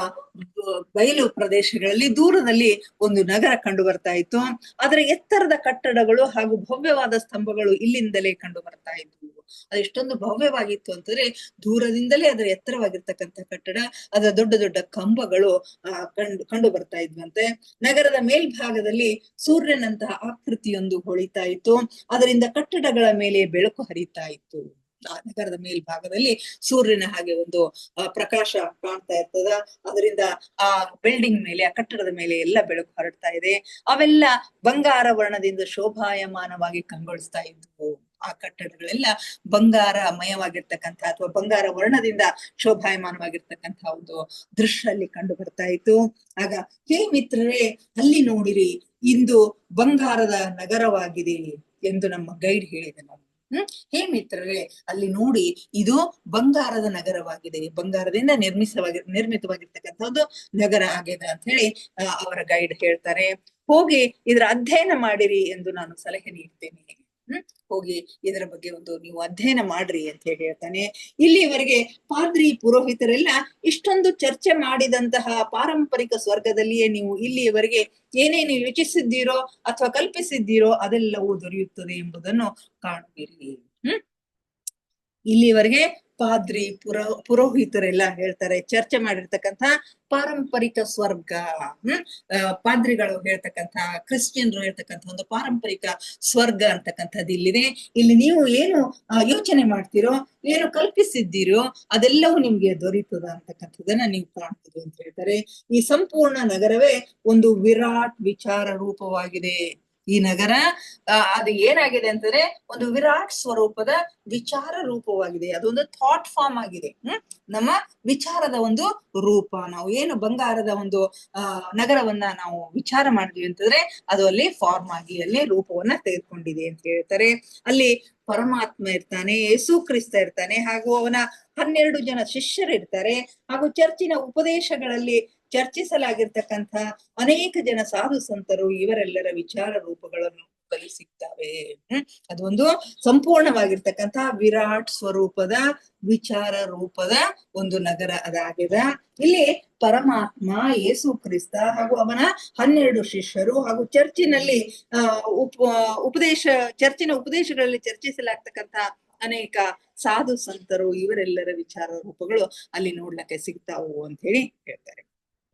ಬಯಲು ಪ್ರದೇಶಗಳಲ್ಲಿ ದೂರದಲ್ಲಿ ಒಂದು ನಗರ ಕಂಡು ಬರ್ತಾ ಇತ್ತು. ಅದರ ಎತ್ತರದ ಕಟ್ಟಡಗಳು ಹಾಗೂ ಭವ್ಯವಾದ ಸ್ತಂಭಗಳು ಇಲ್ಲಿಂದಲೇ ಕಂಡು ಬರ್ತಾ ಇದ್ವು. ಅದೆಷ್ಟೊಂದು ಭವ್ಯವಾಗಿತ್ತು ಅಂತಂದ್ರೆ ದೂರದಿಂದಲೇ ಅದರ ಎತ್ತರವಾಗಿರ್ತಕ್ಕಂಥ ಕಟ್ಟಡ, ಅದರ ದೊಡ್ಡ ದೊಡ್ಡ ಕಂಬಗಳು ಕಂಡು ಬರ್ತಾ ಇದ್ವಂತೆ. ನಗರದ ಮೇಲ್ಭಾಗದಲ್ಲಿ ಸೂರ್ಯನಂತಹ ಆಕೃತಿಯೊಂದು ಹೊಳಿತಾ ಇತ್ತು. ಅದರಿಂದ ಕಟ್ಟಡಗಳ ಮೇಲೆ ಬೆಳಕು ಹರಿತಾ ಇತ್ತು. ಆ ನಗರದ ಮೇಲ್ಭಾಗದಲ್ಲಿ ಸೂರ್ಯನ ಹಾಗೆ ಒಂದು ಪ್ರಕಾಶ ಕಾಣ್ತಾ ಇರ್ತದ. ಅದರಿಂದ ಆ ಬಿಲ್ಡಿಂಗ್ ಮೇಲೆ, ಆ ಕಟ್ಟಡದ ಮೇಲೆ ಎಲ್ಲ ಬೆಳಕು ಹರಡ್ತಾ ಇದೆ. ಅವೆಲ್ಲ ಬಂಗಾರ ವರ್ಣದಿಂದ ಶೋಭಾಯಮಾನವಾಗಿ ಕಂಗೊಳಿಸ್ತಾ ಇದ್ವು. ಆ ಕಟ್ಟಡಗಳೆಲ್ಲ ಬಂಗಾರಮಯವಾಗಿರ್ತಕ್ಕಂಥ ಅಥವಾ ಬಂಗಾರ ವರ್ಣದಿಂದ ಶೋಭಾಯಮಾನವಾಗಿರ್ತಕ್ಕಂಥ ಒಂದು ದೃಶ್ಯ ಅಲ್ಲಿ ಕಂಡು ಬರ್ತಾ ಇತ್ತು. ಆಗ ಹೇ ಮಿತ್ರರೇ, ಅಲ್ಲಿ ನೋಡಿರಿ, ಇಂದು ಬಂಗಾರದ ನಗರವಾಗಿದೆ ಎಂದು ನಮ್ಮ ಗೈಡ್ ಹೇಳಿದನು. ಹೇ ಮಿತ್ರರೇ, ಅಲ್ಲಿ ನೋಡಿ, ಇದು ಬಂಗಾರದ ನಗರವಾಗಿದೆ, ಬಂಗಾರದಿಂದ ನಿರ್ಮಿತವಾಗಿರ್ತಕ್ಕಂಥ ಒಂದು ನಗರ ಆಗಿದೆ ಅಂತ ಹೇಳಿ ಅವರ ಗೈಡ್ ಹೇಳ್ತಾರೆ. ಹೋಗಿ ಇದರ ಅಧ್ಯಯನ ಮಾಡಿರಿ ಎಂದು ನಾನು ಸಲಹೆ ನೀಡ್ತೇನೆ. ಹೋಗಿ ಇದರ ಬಗ್ಗೆ ನೀವು ಅಧ್ಯಯನ ಮಾಡ್ರಿ ಅಂತ ಹೇಳಿ ಹೇಳ್ತಾನೆ. ಇಲ್ಲಿವರೆಗೆ ಪಾದ್ರಿ ಪುರೋಹಿತರೆಲ್ಲ ಇಷ್ಟೊಂದು ಚರ್ಚೆ ಮಾಡಿದಂತಹ ಪಾರಂಪರಿಕ ಸ್ವರ್ಗದಲ್ಲಿಯೇ ನೀವು ಇಲ್ಲಿಯವರೆಗೆ ಏನೇನು ಯೋಚಿಸಿದ್ದೀರೋ ಅಥವಾ ಕಲ್ಪಿಸಿದ್ದೀರೋ ಅದೆಲ್ಲವೂ ದೊರೆಯುತ್ತದೆ ಎಂಬುದನ್ನು ಕಾಣುವಿರಿ. ಇಲ್ಲಿವರೆಗೆ ಪಾದ್ರಿ ಪುರೋಹಿತರೆಲ್ಲ ಹೇಳ್ತಾರೆ, ಚರ್ಚೆ ಮಾಡಿರ್ತಕ್ಕಂಥ ಪಾರಂಪರಿಕ ಸ್ವರ್ಗ, ಪಾದ್ರಿಗಳು ಹೇಳ್ತಕ್ಕಂಥ, ಕ್ರಿಶ್ಚಿಯನ್ರು ಹೇಳ್ತಕ್ಕಂಥ ಒಂದು ಪಾರಂಪರಿಕ ಸ್ವರ್ಗ ಅಂತಕ್ಕಂಥದ್ದು ಇಲ್ಲಿದೆ. ಇಲ್ಲಿ ನೀವು ಏನು ಯೋಚನೆ ಮಾಡ್ತೀರೋ, ಏನು ಕಲ್ಪಿಸಿದ್ದೀರೋ ಅದೆಲ್ಲವೂ ನಿಮ್ಗೆ ದೊರೀತದ ಅಂತಕ್ಕಂಥದ್ದನ್ನ ನೀವು ಕಾಣ್ತೀರಿ ಅಂತ ಹೇಳ್ತಾರೆ. ಈ ಸಂಪೂರ್ಣ ನಗರವೇ ಒಂದು ವಿರಾಟ್ ವಿಚಾರ ರೂಪವಾಗಿದೆ. ಈ ನಗರ ಅದು ಏನಾಗಿದೆ ಅಂತಂದ್ರೆ ಒಂದು ವಿರಾಟ್ ಸ್ವರೂಪದ ವಿಚಾರ ರೂಪವಾಗಿದೆ. ಅದೊಂದು ಥಾಟ್ ಫಾರ್ಮ್ ಆಗಿದೆ. ನಮ್ಮ ವಿಚಾರದ ಒಂದು ರೂಪ. ನಾವು ಏನು ಬಂಗಾರದ ಒಂದು ನಗರವನ್ನ ನಾವು ವಿಚಾರ ಮಾಡಿದ್ವಿ ಅಂತಂದ್ರೆ ಅದು ಅಲ್ಲಿ ಫಾರ್ಮ್ ಆಗಿ ಅಲ್ಲಿ ರೂಪವನ್ನ ತೆಗೆದುಕೊಂಡಿದೆ ಅಂತ ಹೇಳ್ತಾರೆ. ಅಲ್ಲಿ ಪರಮಾತ್ಮ ಇರ್ತಾನೆ, ಯೇಸು ಕ್ರಿಸ್ತ ಇರ್ತಾನೆ, ಹಾಗೂ ಅವನ 12 ಜನ ಶಿಷ್ಯರು ಇರ್ತಾರೆ, ಹಾಗೂ ಚರ್ಚಿನ ಉಪದೇಶಗಳಲ್ಲಿ ಚರ್ಚಿಸಲಾಗಿರ್ತಕ್ಕಂಥ ಅನೇಕ ಜನ ಸಾಧು ಸಂತರು, ಇವರೆಲ್ಲರ ವಿಚಾರ ರೂಪಗಳನ್ನು ಸಿಗ್ತವೆ. ಅದೊಂದು ಸಂಪೂರ್ಣವಾಗಿರ್ತಕ್ಕಂಥ ವಿರಾಟ್ ಸ್ವರೂಪದ ವಿಚಾರ ರೂಪದ ಒಂದು ನಗರ ಅದಾಗಿದೆ. ಇಲ್ಲಿ ಪರಮಾತ್ಮ, ಯೇಸು ಕ್ರಿಸ್ತ ಹಾಗೂ ಅವನ 12 ಶಿಷ್ಯರು ಹಾಗೂ ಚರ್ಚಿನಲ್ಲಿ ಚರ್ಚಿನ ಉಪದೇಶಗಳಲ್ಲಿ ಚರ್ಚಿಸಲಾಗ್ತಕ್ಕಂಥ ಅನೇಕ ಸಾಧು ಸಂತರು ಇವರೆಲ್ಲರ ವಿಚಾರ ರೂಪಗಳು ಅಲ್ಲಿ ನೋಡ್ಲಿಕ್ಕೆ ಸಿಗ್ತಾವು ಅಂತ ಹೇಳಿ ಹೇಳ್ತಾರೆ.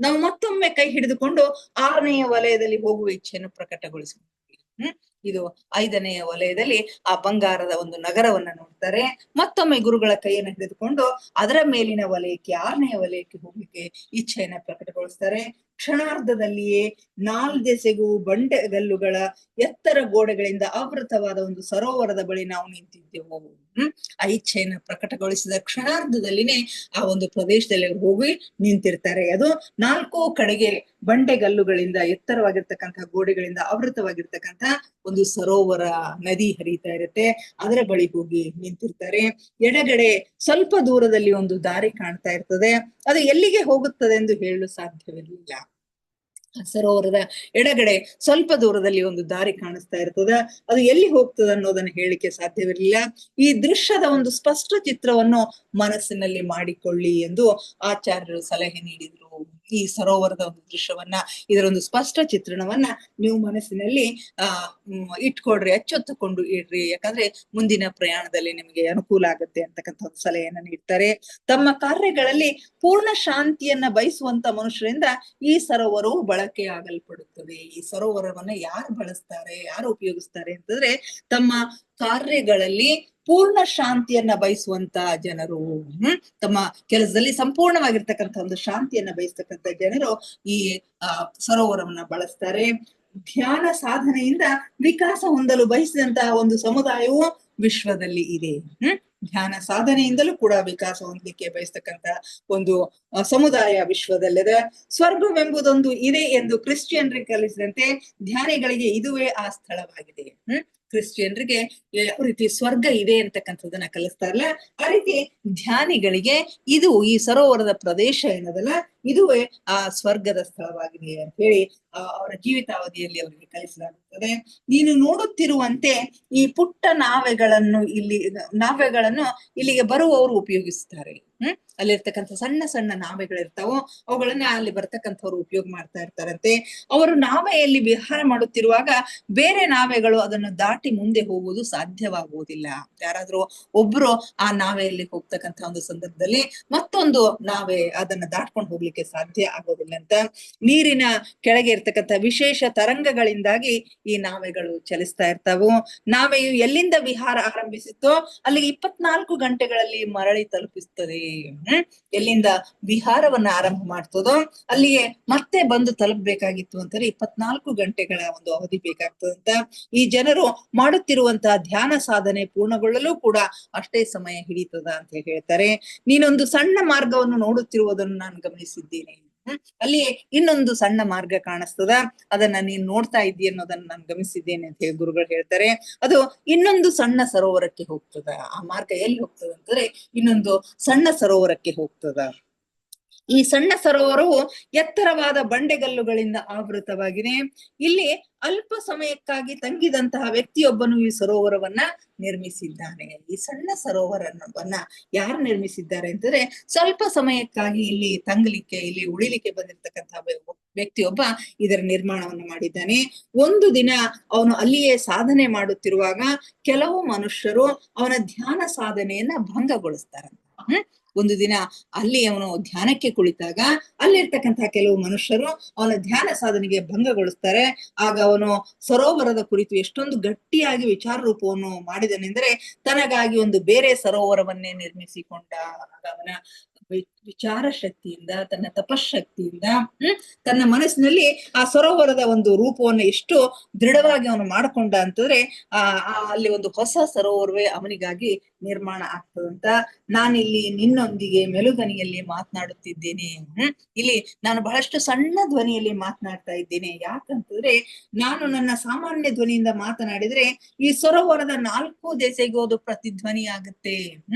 ನಾವು ಮತ್ತೊಮ್ಮೆ ಕೈ ಹಿಡಿದುಕೊಂಡು 6ನೆಯ ವಲಯದಲ್ಲಿ ಹೋಗುವ ಇಚ್ಛೆಯನ್ನು ಪ್ರಕಟಗೊಳಿಸ್ತೀವಿ. ಇದು 5ನೆಯ ವಲಯದಲ್ಲಿ ಆ ಬಂಗಾರದ ಒಂದು ನಗರವನ್ನ ನೋಡ್ತಾರೆ. ಮತ್ತೊಮ್ಮೆ ಗುರುಗಳ ಕೈಯನ್ನು ಹಿಡಿದುಕೊಂಡು ಅದರ ಮೇಲಿನ ವಲಯಕ್ಕೆ 6ನೆಯ ವಲಯಕ್ಕೆ ಹೋಗ್ಲಿಕ್ಕೆ ಇಚ್ಛೆಯನ್ನ ಪ್ರಕಟಗೊಳಿಸ್ತಾರೆ. ಕ್ಷಣಾರ್ಧದಲ್ಲಿಯೇ 4 ದೆಸೆಗೂ ಬಂಡೆಗಲ್ಲುಗಳ ಎತ್ತರ ಗೋಡೆಗಳಿಂದ ಆವೃತವಾದ ಒಂದು ಸರೋವರದ ಬಳಿ ನಾವು ನಿಂತಿದ್ದೆವು. ಆ ಇಚ್ಛೆಯನ್ನು ಪ್ರಕಟಗೊಳಿಸಿದ ಕ್ಷಣಾರ್ಧದಲ್ಲಿನೇ ಆ ಒಂದು ಪ್ರದೇಶದಲ್ಲಿ ಹೋಗಿ ನಿಂತಿರ್ತಾರೆ. ಅದು 4 ಕಡೆಗೆ ಬಂಡೆಗಲ್ಲುಗಳಿಂದ ಎತ್ತರವಾಗಿರ್ತಕ್ಕಂತಹ ಗೋಡೆಗಳಿಂದ ಆವೃತವಾಗಿರ್ತಕ್ಕಂಥ ಒಂದು ಸರೋವರ ನದಿ ಹರಿತಾ ಇರುತ್ತೆ. ಅದರ ಬಳಿ ಹೋಗಿ ನಿಂತಿರ್ತಾರೆ. ಎಡಗಡೆ ಸ್ವಲ್ಪ ದೂರದಲ್ಲಿ ಒಂದು ದಾರಿ ಕಾಣ್ತಾ ಇರ್ತದೆ. ಅದು ಎಲ್ಲಿಗೆ ಹೋಗುತ್ತದೆ ಎಂದು ಹೇಳಲು ಸಾಧ್ಯವಿರಲಿಲ್ಲ. ಸರೋವರದ ಎಡಗಡೆ ಸ್ವಲ್ಪ ದೂರದಲ್ಲಿ ಒಂದು ದಾರಿ ಕಾಣಿಸ್ತಾ ಇರ್ತದೆ. ಅದು ಎಲ್ಲಿ ಹೋಗ್ತದೆ ಅನ್ನೋದನ್ನ ಹೇಳಿಕೆ ಸಾಧ್ಯವಿರಲಿಲ್ಲ. ಈ ದೃಶ್ಯದ ಒಂದು ಸ್ಪಷ್ಟ ಚಿತ್ರವನ್ನು ಮನಸ್ಸಿನಲ್ಲಿ ಮಾಡಿಕೊಳ್ಳಿ ಎಂದು ಆಚಾರ್ಯರು ಸಲಹೆ ನೀಡಿದ್ರು. ಈ ಸರೋವರದ ಒಂದು ದೃಶ್ಯವನ್ನ, ಇದರ ಒಂದು ಸ್ಪಷ್ಟ ಚಿತ್ರಣವನ್ನ ನೀವು ಮನಸ್ಸಿನಲ್ಲಿ ಇಟ್ಕೊಡ್ರಿ, ಅಚ್ಚೊತ್ತುಕೊಂಡು ಇಡ್ರಿ. ಯಾಕಂದ್ರೆ ಮುಂದಿನ ಪ್ರಯಾಣದಲ್ಲಿ ನಿಮಗೆ ಅನುಕೂಲ ಆಗುತ್ತೆ ಅಂತಕ್ಕಂಥ ಒಂದು ಸಲಹೆಯನ್ನ ನೀಡ್ತಾರೆ. ತಮ್ಮ ಕಾರ್ಯಗಳಲ್ಲಿ ಪೂರ್ಣ ಶಾಂತಿಯನ್ನ ಬಯಸುವಂತ ಮನುಷ್ಯರಿಂದ ಈ ಸರೋವರವು ಬಳಕೆ ಆಗಲ್ಪಡುತ್ತದೆ. ಈ ಸರೋವರವನ್ನ ಯಾರು ಬಳಸ್ತಾರೆ, ಯಾರು ಉಪಯೋಗಿಸ್ತಾರೆ ಅಂತಂದ್ರೆ ತಮ್ಮ ಕಾರ್ಯಗಳಲ್ಲಿ ಪೂರ್ಣ ಶಾಂತಿಯನ್ನ ಬಯಸುವಂತ ಜನರು, ತಮ್ಮ ಕೆಲಸದಲ್ಲಿ ಸಂಪೂರ್ಣವಾಗಿರ್ತಕ್ಕಂಥ ಒಂದು ಶಾಂತಿಯನ್ನ ಬಯಸ್ತಕ್ಕಂಥ ಜನರು ಈ ಸರೋವರವನ್ನ ಬಳಸ್ತಾರೆ. ಧ್ಯಾನ ಸಾಧನೆಯಿಂದ ವಿಕಾಸ ಹೊಂದಲು ಬಯಸಿದಂತಹ ಒಂದು ಸಮುದಾಯವು ವಿಶ್ವದಲ್ಲಿ ಇದೆ. ಧ್ಯಾನ ಸಾಧನೆಯಿಂದಲೂ ಕೂಡ ವಿಕಾಸ ಹೊಂದಲಿಕ್ಕೆ ಬಯಸ್ತಕ್ಕಂತ ಒಂದು ಸಮುದಾಯ ವಿಶ್ವದಲ್ಲಿದೆ. ಸ್ವರ್ಗವೆಂಬುದೊಂದು ಇದೆ ಎಂದು ಕ್ರಿಶ್ಚಿಯನ್ರಿಗೆ ಕಲಿಸಿದಂತೆ ಧ್ಯಾನಿಗಳಿಗೆ ಇದುವೇ ಆ ಸ್ಥಳವಾಗಿದೆ. ಕ್ರಿಶ್ಚಿಯನ್ರಿಗೆ ಯಾವ ರೀತಿ ಸ್ವರ್ಗ ಇದೆ ಅಂತಕ್ಕಂಥದ್ದನ್ನ ಕಲಿಸ್ತಾರಲ್ಲ, ಆ ರೀತಿ ಧ್ಯಾನಿಗಳಿಗೆ ಇದು ಈ ಸರೋವರದ ಪ್ರದೇಶ ಏನದಲ್ಲ, ಇದುವೇ ಆ ಸ್ವರ್ಗದ ಸ್ಥಳವಾಗಿದೆ ಅಂತ ಹೇಳಿ ಅವರ ಜೀವಿತಾವಧಿಯಲ್ಲಿ ಅವರಿಗೆ ಕಲಿಸಲಾಗುತ್ತದೆ. ನೀನು ನೋಡುತ್ತಿರುವಂತೆ ಈ ಪುಟ್ಟ ನಾವೆಗಳನ್ನು ಇಲ್ಲಿಗೆ ಬರುವವರು ಉಪಯೋಗಿಸ್ತಾರೆ. ಅಲ್ಲಿರ್ತಕ್ಕಂಥ ಸಣ್ಣ ಸಣ್ಣ ನಾವೆಗಳಿರ್ತಾವೋ ಅವುಗಳನ್ನ ಅಲ್ಲಿ ಬರ್ತಕ್ಕಂಥವ್ರು ಉಪಯೋಗ ಮಾಡ್ತಾ ಇರ್ತಾರಂತೆ. ಅವರು ನಾವೆಯಲ್ಲಿ ವಿಹಾರ ಮಾಡುತ್ತಿರುವಾಗ ಬೇರೆ ನಾವೆಗಳು ಅದನ್ನು ದಾಟಿ ಮುಂದೆ ಹೋಗುವುದು ಸಾಧ್ಯವಾಗುವುದಿಲ್ಲ. ಯಾರಾದ್ರೂ ಒಬ್ರು ಆ ನಾವೆಯಲ್ಲಿ ಹೋಗ್ತಕ್ಕಂಥ ಒಂದು ಸಂದರ್ಭದಲ್ಲಿ ಮತ್ತೊಂದು ನಾವೆ ಅದನ್ನ ದಾಟ್ಕೊಂಡು ಹೋಗ್ಲಿಕ್ಕೆ ಸಾಧ್ಯ ಆಗೋದಿಲ್ಲ ಅಂತ. ನೀರಿನ ಕೆಳಗೆ ಇರ್ತಕ್ಕಂಥ ವಿಶೇಷ ತರಂಗಗಳಿಂದಾಗಿ ಈ ನಾವೆಗಳು ಚಲಿಸ್ತಾ ಇರ್ತಾವು. ನಾವೆಯು ಎಲ್ಲಿಂದ ವಿಹಾರ ಆರಂಭಿಸಿತ್ತೋ ಅಲ್ಲಿಗೆ 24 ಗಂಟೆಗಳಲ್ಲಿ ಮರಳಿ ತಲುಪಿಸ್ತದೆ. ಎಲ್ಲಿಂದ ವಿಹಾರವನ್ನ ಆರಂಭ ಮಾಡ್ತದೋ ಅಲ್ಲಿಗೆ ಮತ್ತೆ ಬಂದು ತಲುಪಬೇಕಾಗಿತ್ತು ಅಂತಾರೆ 24 ಗಂಟೆಗಳ ಒಂದು ಅವಧಿ ಬೇಕಾಗ್ತದಂತ. ಈ ಜನರು ಮಾಡುತ್ತಿರುವಂತಹ ಧ್ಯಾನ ಸಾಧನೆ ಪೂರ್ಣಗೊಳ್ಳಲು ಕೂಡ ಅಷ್ಟೇ ಸಮಯ ಹಿಡಿತದ ಅಂತ ಹೇಳ್ತಾರೆ. ನೀನೊಂದು ಸಣ್ಣ ಮಾರ್ಗವನ್ನು ನೋಡುತ್ತಿರುವುದನ್ನು ನಾನು ಗಮನಿಸಿದ್ದೇನೆ. ಅಲ್ಲಿ ಇನ್ನೊಂದು ಸಣ್ಣ ಮಾರ್ಗ ಕಾಣಿಸ್ತದ, ಅದನ್ನ ನೀನ್ ನೋಡ್ತಾ ಇದ್ದೀಯ ಅನ್ನೋದನ್ನ ನಾನು ಗಮನಿಸಿದ್ದೇನೆ ಅಂತ ಹೇಳಿ ಗುರುಗಳು ಹೇಳ್ತಾರೆ. ಅದು ಇನ್ನೊಂದು ಸಣ್ಣ ಸರೋವರಕ್ಕೆ ಹೋಗ್ತದ. ಆ ಮಾರ್ಗ ಎಲ್ಲಿ ಹೋಗ್ತದ ಅಂತಂದ್ರೆ ಇನ್ನೊಂದು ಸಣ್ಣ ಸರೋವರಕ್ಕೆ ಹೋಗ್ತದ. ಈ ಸಣ್ಣ ಸರೋವರವು ಎತ್ತರವಾದ ಬಂಡೆಗಲ್ಲುಗಳಿಂದ ಆವೃತವಾಗಿದೆ. ಇಲ್ಲಿ ಅಲ್ಪ ಸಮಯಕ್ಕಾಗಿ ತಂಗಿದಂತಹ ವ್ಯಕ್ತಿಯೊಬ್ಬನು ಈ ಸರೋವರವನ್ನ ನಿರ್ಮಿಸಿದ್ದಾನೆ. ಈ ಸಣ್ಣ ಸರೋವರವನ್ನ ಯಾರು ನಿರ್ಮಿಸಿದ್ದಾರೆ ಅಂತಂದ್ರೆ ಸ್ವಲ್ಪ ಸಮಯಕ್ಕಾಗಿ ಇಲ್ಲಿ ತಂಗಲಿಕ್ಕೆ, ಇಲ್ಲಿ ಉಳಿಲಿಕ್ಕೆ ಬಂದಿರ್ತಕ್ಕಂತಹ ವ್ಯಕ್ತಿಯೊಬ್ಬ ಇದರ ನಿರ್ಮಾಣವನ್ನು ಮಾಡಿದ್ದಾನೆ. ಒಂದು ದಿನ ಅವನು ಅಲ್ಲಿಯೇ ಸಾಧನೆ ಮಾಡುತ್ತಿರುವಾಗ ಕೆಲವು ಮನುಷ್ಯರು ಅವನ ಧ್ಯಾನ ಸಾಧನೆಯನ್ನ ಭಂಗಗೊಳಿಸ್ತಾರಂತ. ಒಂದು ದಿನ ಅಲ್ಲಿ ಅವನು ಧ್ಯಾನಕ್ಕೆ ಕುಳಿತಾಗ ಅಲ್ಲಿರ್ತಕ್ಕಂತಹ ಕೆಲವು ಮನುಷ್ಯರು ಅವನ ಧ್ಯಾನ ಸಾಧನೆಗೆ ಭಂಗಗೊಳಿಸ್ತಾರೆ. ಆಗ ಅವನು ಸರೋವರದ ಕುರಿತು ಎಷ್ಟೊಂದು ಗಟ್ಟಿಯಾಗಿ ವಿಚಾರ ರೂಪವನ್ನು ಮಾಡಿದನೆಂದರೆ ತನಗಾಗಿ ಒಂದು ಬೇರೆ ಸರೋವರವನ್ನೇ ನಿರ್ಮಿಸಿಕೊಂಡ. ಅವನ ವಿಚಾರ ಶಕ್ತಿಯಿಂದ, ತನ್ನ ತಪಶಕ್ತಿಯಿಂದ ತನ್ನ ಮನಸ್ಸಿನಲ್ಲಿ ಆ ಸರೋವರದ ಒಂದು ರೂಪವನ್ನು ಎಷ್ಟು ದೃಢವಾಗಿ ಅವನು ಮಾಡಿಕೊಂಡ ಅಂತಂದ್ರೆ ಅಲ್ಲಿ ಒಂದು ಹೊಸ ಸರೋವರವೇ ಅವನಿಗಾಗಿ ನಿರ್ಮಾಣ ಆಗ್ತದಂತ. ನಾನಿಲ್ಲಿ ನಿನ್ನೊಂದಿಗೆ ಮೆಲುಧ್ವನಿಯಲ್ಲಿ ಮಾತನಾಡುತ್ತಿದ್ದೇನೆ. ಇಲ್ಲಿ ನಾನು ಬಹಳಷ್ಟು ಸಣ್ಣ ಧ್ವನಿಯಲ್ಲಿ ಮಾತನಾಡ್ತಾ ಇದ್ದೇನೆ. ಯಾಕಂತಂದ್ರೆ ನಾನು ನನ್ನ ಸಾಮಾನ್ಯ ಧ್ವನಿಯಿಂದ ಮಾತನಾಡಿದ್ರೆ ಈ ಸರೋವರದ 4 ದೆಸೆಗೂ ಅದು ಪ್ರತಿಧ್ವನಿ ಆಗುತ್ತೆ.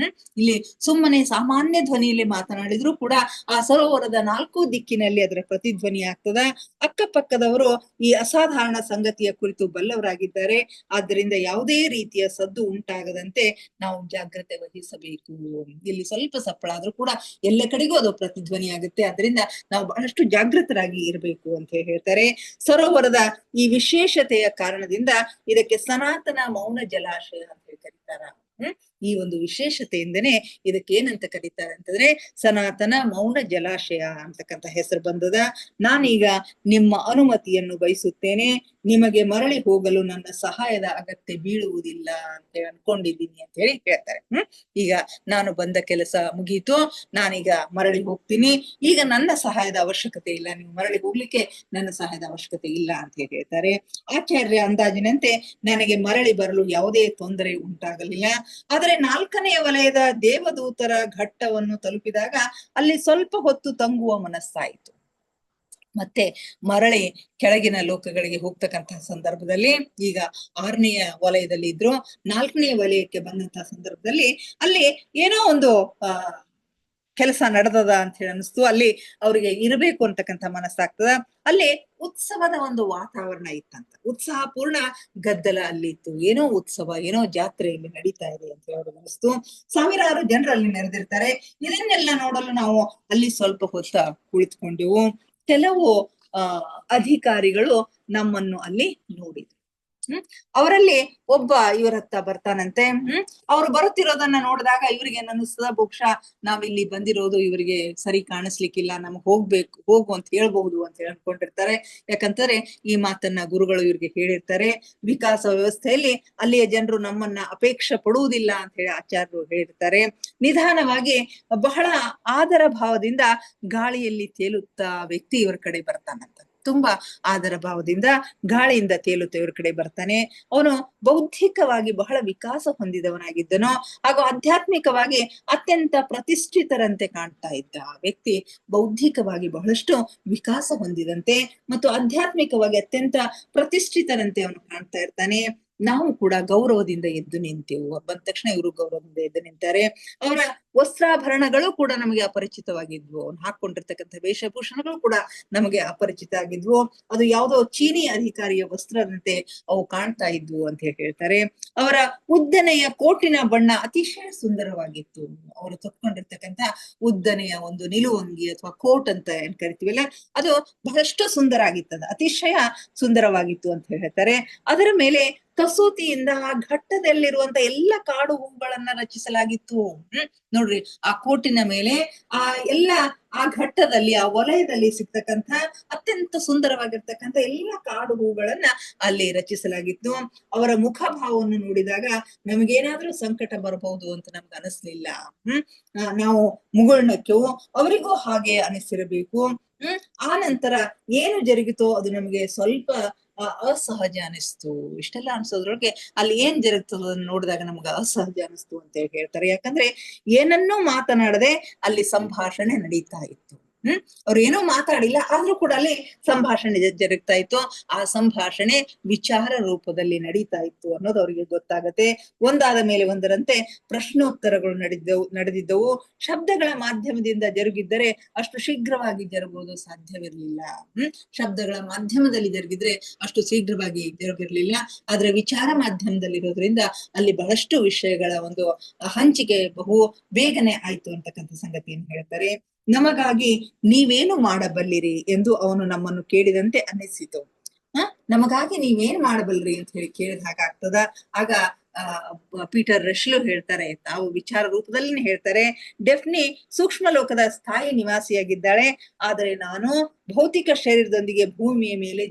ಇಲ್ಲಿ ಸುಮ್ಮನೆ ಸಾಮಾನ್ಯ ಧ್ವನಿಯಲ್ಲಿ ಮಾತನಾಡಿದ್ರು ಕೂಡ ಆ ಸರೋವರದ 4 ದಿಕ್ಕಿನಲ್ಲಿ ಅದರ ಪ್ರತಿಧ್ವನಿ ಆಗ್ತದ. ಅಕ್ಕಪಕ್ಕದವರು ಈ ಅಸಾಧಾರಣ ಸಂಗತಿಯ ಕುರಿತು ಬಲ್ಲವರಾಗಿದ್ದಾರೆ. ಆದ್ದರಿಂದ ಯಾವುದೇ ರೀತಿಯ ಸದ್ದು ಉಂಟಾಗದಂತೆ ನಾವು ಜಾಗ್ರತೆ ವಹಿಸಬೇಕು. ಇಲ್ಲಿ ಸ್ವಲ್ಪ ಸಪ್ಪಳ ಆದ್ರೂ ಕೂಡ ಎಲ್ಲ ಕಡೆಗೂ ಅದು ಪ್ರತಿಧ್ವನಿ ಆಗುತ್ತೆ. ಅದರಿಂದ ನಾವು ಬಹಳಷ್ಟು ಜಾಗೃತರಾಗಿ ಇರಬೇಕು ಅಂತ ಹೇಳ್ತಾರೆ. ಸರೋವರದ ಈ ವಿಶೇಷತೆಯ ಕಾರಣದಿಂದ ಇದಕ್ಕೆ ಸನಾತನ ಮೌನ ಜಲಾಶಯ ಅಂತ ಹೇಳಿ ಕರೀತಾರ. ಈ ಒಂದು ವಿಶೇಷತೆಯಿಂದನೇ ಇದಕ್ಕೆ ಏನಂತ ಕರೀತಾರೆ ಅಂತಂದ್ರೆ ಸನಾತನ ಮೌನ ಜಲಾಶಯ ಅಂತಕ್ಕಂಥ ಹೆಸರು ಬಂದದ. ನಾನೀಗ ನಿಮ್ಮ ಅನುಮತಿಯನ್ನು ಬಯಸುತ್ತೇನೆ, ನಿಮಗೆ ಮರಳಿ ಹೋಗಲು ನನ್ನ ಸಹಾಯದ ಅಗತ್ಯ ಬೀಳುವುದಿಲ್ಲ ಅಂತ ಅನ್ಕೊಂಡಿದ್ದೀನಿ ಅಂತ ಹೇಳಿ ಹೇಳ್ತಾರೆ. ಈಗ ನಾನು ಬಂದ ಕೆಲಸ ಮುಗೀತು, ನಾನೀಗ ಮರಳಿ ಹೋಗ್ತೀನಿ, ಈಗ ನನ್ನ ಸಹಾಯದ ಅವಶ್ಯಕತೆ ಇಲ್ಲ, ನೀವು ಮರಳಿ ಹೋಗ್ಲಿಕ್ಕೆ ನನ್ನ ಸಹಾಯದ ಅವಶ್ಯಕತೆ ಇಲ್ಲ ಅಂತ ಹೇಳಿ ಹೇಳ್ತಾರೆ. ಆಚಾರ್ಯ ಅಂದಾಜಿನಂತೆ ನನಗೆ ಮರಳಿ ಬರಲು ಯಾವುದೇ ತೊಂದರೆ ಉಂಟಾಗಲಿಲ್ಲ. ಆದರೆ 4ನೇ ವಲಯದ ದೇವದೂತರ ಘಟ್ಟವನ್ನು ತಲುಪಿದಾಗ ಅಲ್ಲಿ ಸ್ವಲ್ಪ ಹೊತ್ತು ತಂಗುವ ಮನಸ್ಸಾಯಿತು. ಮತ್ತೆ ಮರಳಿ ಕೆಳಗಿನ ಲೋಕಗಳಿಗೆ ಹೋಗ್ತಕ್ಕಂತಹ ಸಂದರ್ಭದಲ್ಲಿ, ಈಗ 6ನೆಯ ವಲಯದಲ್ಲಿ ಇದ್ರು, 4ನೇ ವಲಯಕ್ಕೆ ಬಂದಂತಹ ಸಂದರ್ಭದಲ್ಲಿ ಅಲ್ಲಿ ಏನೋ ಒಂದು ಕೆಲಸ ನಡೆದದ ಅಂತ ಹೇಳಿ ಅನಿಸ್ತು. ಅಲ್ಲಿ ಅವ್ರಿಗೆ ಇರಬೇಕು ಅಂತಕ್ಕಂಥ ಮನಸ್ಸಾಗ್ತದ. ಅಲ್ಲಿ ಉತ್ಸವದ ಒಂದು ವಾತಾವರಣ ಇತ್ತಂತ, ಉತ್ಸಾಹ ಪೂರ್ಣ ಗದ್ದಲ ಅಲ್ಲಿ ಇತ್ತು. ಏನೋ ಉತ್ಸವ, ಏನೋ ಜಾತ್ರೆ ಇಲ್ಲಿ ನಡೀತಾ ಇದೆ ಅಂತ ಹೇಳಿ ಅನಿಸ್ತು. ಸಾವಿರಾರು ಜನರಲ್ಲಿ ನೆರೆದಿರ್ತಾರೆ. ಇದನ್ನೆಲ್ಲ ನೋಡಲು ನಾವು ಅಲ್ಲಿ ಸ್ವಲ್ಪ ಹೊತ್ತ ಕುಳಿತುಕೊಂಡೆವು. ಕೆಲವು ಅಧಿಕಾರಿಗಳು ನಮ್ಮನ್ನು ಅಲ್ಲಿ ನೋಡಿದ್ರು. ಅವರಲ್ಲಿ ಒಬ್ಬ ಇವರ ಹತ್ತ ಬರ್ತಾನಂತೆ. ಅವ್ರು ಬರುತ್ತಿರೋದನ್ನ ನೋಡಿದಾಗ ಇವ್ರಿಗೆ ಅನ್ನಿಸ್ತದ, ಬಹುಶಃ ನಾವಿಲ್ಲಿ ಬಂದಿರೋದು ಇವರಿಗೆ ಸರಿ ಕಾಣಿಸ್ಲಿಕ್ಕಿಲ್ಲ, ನಮ್ಗೆ ಹೋಗು ಅಂತ ಹೇಳ್ಬಹುದು ಅಂತ ಹೇಳಿ ಅನ್ಕೊಂಡಿರ್ತಾರೆ. ಯಾಕಂತಾರೆ ಈ ಮಾತನ್ನ ಗುರುಗಳು ಇವ್ರಿಗೆ ಹೇಳಿರ್ತಾರೆ. ವಿಕಾಸ ವ್ಯವಸ್ಥೆಯಲ್ಲಿ ಅಲ್ಲಿಯ ಜನರು ನಮ್ಮನ್ನ ಅಪೇಕ್ಷೆ ಪಡುವುದಿಲ್ಲ ಅಂತ ಹೇಳಿ ಆಚಾರ್ಯರು ಹೇಳಿರ್ತಾರೆ. ನಿಧಾನವಾಗಿ ಬಹಳ ಆದರ ಭಾವದಿಂದ ಗಾಳಿಯಲ್ಲಿ ತೇಲುತ್ತಾ ವ್ಯಕ್ತಿ ಇವರ ಕಡೆ ಬರ್ತಾನಂತ. ತುಂಬಾ ಆದರ ಭಾವದಿಂದ ಗಾಳಿಯಿಂದ ತೇಲುತ್ತಾ ಇವ್ರ ಕಡೆ ಬರ್ತಾನೆ. ಅವನು ಬೌದ್ಧಿಕವಾಗಿ ಬಹಳ ವಿಕಾಸ ಹೊಂದಿದವನಾಗಿದ್ದನು, ಹಾಗೂ ಆಧ್ಯಾತ್ಮಿಕವಾಗಿ ಅತ್ಯಂತ ಪ್ರತಿಷ್ಠಿತರಂತೆ ಕಾಣ್ತಾ ಇದ್ದ ವ್ಯಕ್ತಿ ಬೌದ್ಧಿಕವಾಗಿ ಬಹಳಷ್ಟು ವಿಕಾಸ ಹೊಂದಿದಂತೆ ಮತ್ತು ಆಧ್ಯಾತ್ಮಿಕವಾಗಿ ಅತ್ಯಂತ ಪ್ರತಿಷ್ಠಿತರಂತೆ ಅವನು ಕಾಣ್ತಾ ಇರ್ತಾನೆ. ನಾವು ಕೂಡ ಗೌರವದಿಂದ ಎದ್ದು ನಿಂತೆವು. ಬಂದ ತಕ್ಷಣ ಇವರು ಗೌರವದಿಂದ ಎದ್ದು ನಿಂತಾರೆ. ಅವರ ವಸ್ತ್ರಾಭರಣಗಳು ಕೂಡ ನಮಗೆ ಅಪರಿಚಿತವಾಗಿದ್ವು. ಅವ್ನು ಹಾಕೊಂಡಿರ್ತಕ್ಕಂಥ ವೇಷಭೂಷಣಗಳು ಕೂಡ ನಮಗೆ ಅಪರಿಚಿತ ಆಗಿದ್ವು. ಅದು ಯಾವುದೋ ಚೀನಿ ಅಧಿಕಾರಿಯ ವಸ್ತ್ರದಂತೆ ಅವು ಕಾಣ್ತಾ ಇದ್ವು ಅಂತ ಹೇಳ್ತಾರೆ. ಅವರ ಉದ್ದನೆಯ ಕೋಟಿನ ಬಣ್ಣ ಅತಿಶಯ ಸುಂದರವಾಗಿತ್ತು. ಅವರು ತೊಟ್ಕೊಂಡಿರ್ತಕ್ಕಂಥ ಉದ್ದನೆಯ ಒಂದು ನಿಲುವಂಗಿ ಅಥವಾ ಕೋಟ್ ಅಂತ ಏನ್ ಕರಿತೀವಲ್ಲ, ಅದು ಬಹಳಷ್ಟು ಸುಂದರ ಆಗಿತ್ತದ, ಅತಿಶಯ ಸುಂದರವಾಗಿತ್ತು ಅಂತ ಹೇಳ್ತಾರೆ. ಅದರ ಮೇಲೆ ಕಸೂತಿಯಿಂದ ಆ ಘಟ್ಟದಲ್ಲಿರುವಂತ ಎಲ್ಲ ಕಾಡು ಹೂಗಳನ್ನ ರಚಿಸಲಾಗಿತ್ತು. ನೋಡ್ರಿ, ಆ ಕೋಟಿನ ಮೇಲೆ ಆ ಘಟ್ಟದಲ್ಲಿ, ಆ ವಲಯದಲ್ಲಿ ಸಿಗ್ತಕ್ಕಂಥ ಅತ್ಯಂತ ಸುಂದರವಾಗಿರ್ತಕ್ಕಂಥ ಎಲ್ಲ ಕಾಡು ಹೂಗಳನ್ನ ಅಲ್ಲಿ ರಚಿಸಲಾಗಿತ್ತು. ಅವರ ಮುಖಭಾವವನ್ನು ನೋಡಿದಾಗ ನಮಗೇನಾದ್ರೂ ಸಂಕಟ ಬರಬಹುದು ಅಂತ ನಮ್ಗೆ ಅನಿಸ್ಲಿಲ್ಲ. ನಾವು ಮುಗುಳ್ನಕ್ಕೆವು, ಅವರಿಗೂ ಹಾಗೆ ಅನಿಸಿರಬೇಕು. ಆ ನಂತರ ಏನು ಜರುಗಿತೋ ಅದು ನಮಗೆ ಸ್ವಲ್ಪ ಅಸಹಜ ಅನಿಸ್ತು. ಇಷ್ಟೆಲ್ಲ ಅನ್ಸೋದ್ರೊಳಗೆ ಅಲ್ಲಿ ಏನ್ ಜರುಗ್ತದೋ ನೋಡಿದಾಗ ನಮ್ಗೆ ಅಸಹಜ ಅನಿಸ್ತು ಅಂತ ಹೇಳ್ತಾರೆ. ಯಾಕಂದ್ರೆ ಏನನ್ನೂ ಮಾತನಾಡದೆ ಅಲ್ಲಿ ಸಂಭಾಷಣೆ ನಡೀತಾ ಇತ್ತು. ಅವ್ರು ಏನೋ ಮಾತಾಡಿಲ್ಲ, ಆದ್ರೂ ಕೂಡ ಅಲ್ಲಿ ಸಂಭಾಷಣೆ ಜರುಗ್ತಾ ಇತ್ತು. ಆ ಸಂಭಾಷಣೆ ವಿಚಾರ ರೂಪದಲ್ಲಿ ನಡೀತಾ ಇತ್ತು ಅನ್ನೋದು ಅವ್ರಿಗೆ ಗೊತ್ತಾಗತ್ತೆ. ಒಂದಾದ ಮೇಲೆ ಒಂದರಂತೆ ಪ್ರಶ್ನೋತ್ತರಗಳು ನಡೆದಿದ್ದವು. ಶಬ್ದಗಳ ಮಾಧ್ಯಮದಿಂದ ಜರುಗಿದ್ದರೆ ಅಷ್ಟು ಶೀಘ್ರವಾಗಿ ಜರುಗುವುದು ಸಾಧ್ಯವಿರ್ಲಿಲ್ಲ. ಶಬ್ದಗಳ ಮಾಧ್ಯಮದಲ್ಲಿ ಜರುಗಿದ್ರೆ ಅಷ್ಟು ಶೀಘ್ರವಾಗಿ ಜರುಗಿರ್ಲಿಲ್ಲ. ಆದ್ರೆ ವಿಚಾರ ಮಾಧ್ಯಮದಲ್ಲಿರೋದ್ರಿಂದ ಅಲ್ಲಿ ಬಹಳಷ್ಟು ವಿಷಯಗಳ ಒಂದು ಹಂಚಿಕೆ ಬಹು ಬೇಗನೆ ಆಯ್ತು ಅಂತಕ್ಕಂಥ ಸಂಗತಿಯನ್ನು ಹೇಳ್ತಾರೆ. ನಮಗಾಗಿ ನೀವೇನು ಮಾಡಬಲ್ಲಿರಿ ಎಂದು ಅವನು ನಮ್ಮನ್ನು ಕೇಳಿದಂತೆ ಅನ್ನಿಸಿತು. ನಮಗಾಗಿ ನೀವೇನ್ ಮಾಡಬಲ್ರಿ ಅಂತ ಹೇಳಿ ಕೇಳಿದ ಹಾಗಾಗ್ತದ. ಆಗ ಪೀಟರ್ ರಶ್ಲು ಹೇಳ್ತಾರೆ, ತಾವು ವಿಚಾರ ರೂಪದಲ್ಲಿ ಹೇಳ್ತಾರೆ, ಡೆಫ್ನಿ ಸೂಕ್ಷ್ಮ ಲೋಕದ ಸ್ಥಾಯಿ ನಿವಾಸಿಯಾಗಿದ್ದಾಳೆ, ಆದರೆ ನಾನು ಭೌತಿಕ ಶರೀರದೊಂದಿಗೆ ಭೂಮಿಯ ಮೇಲೆ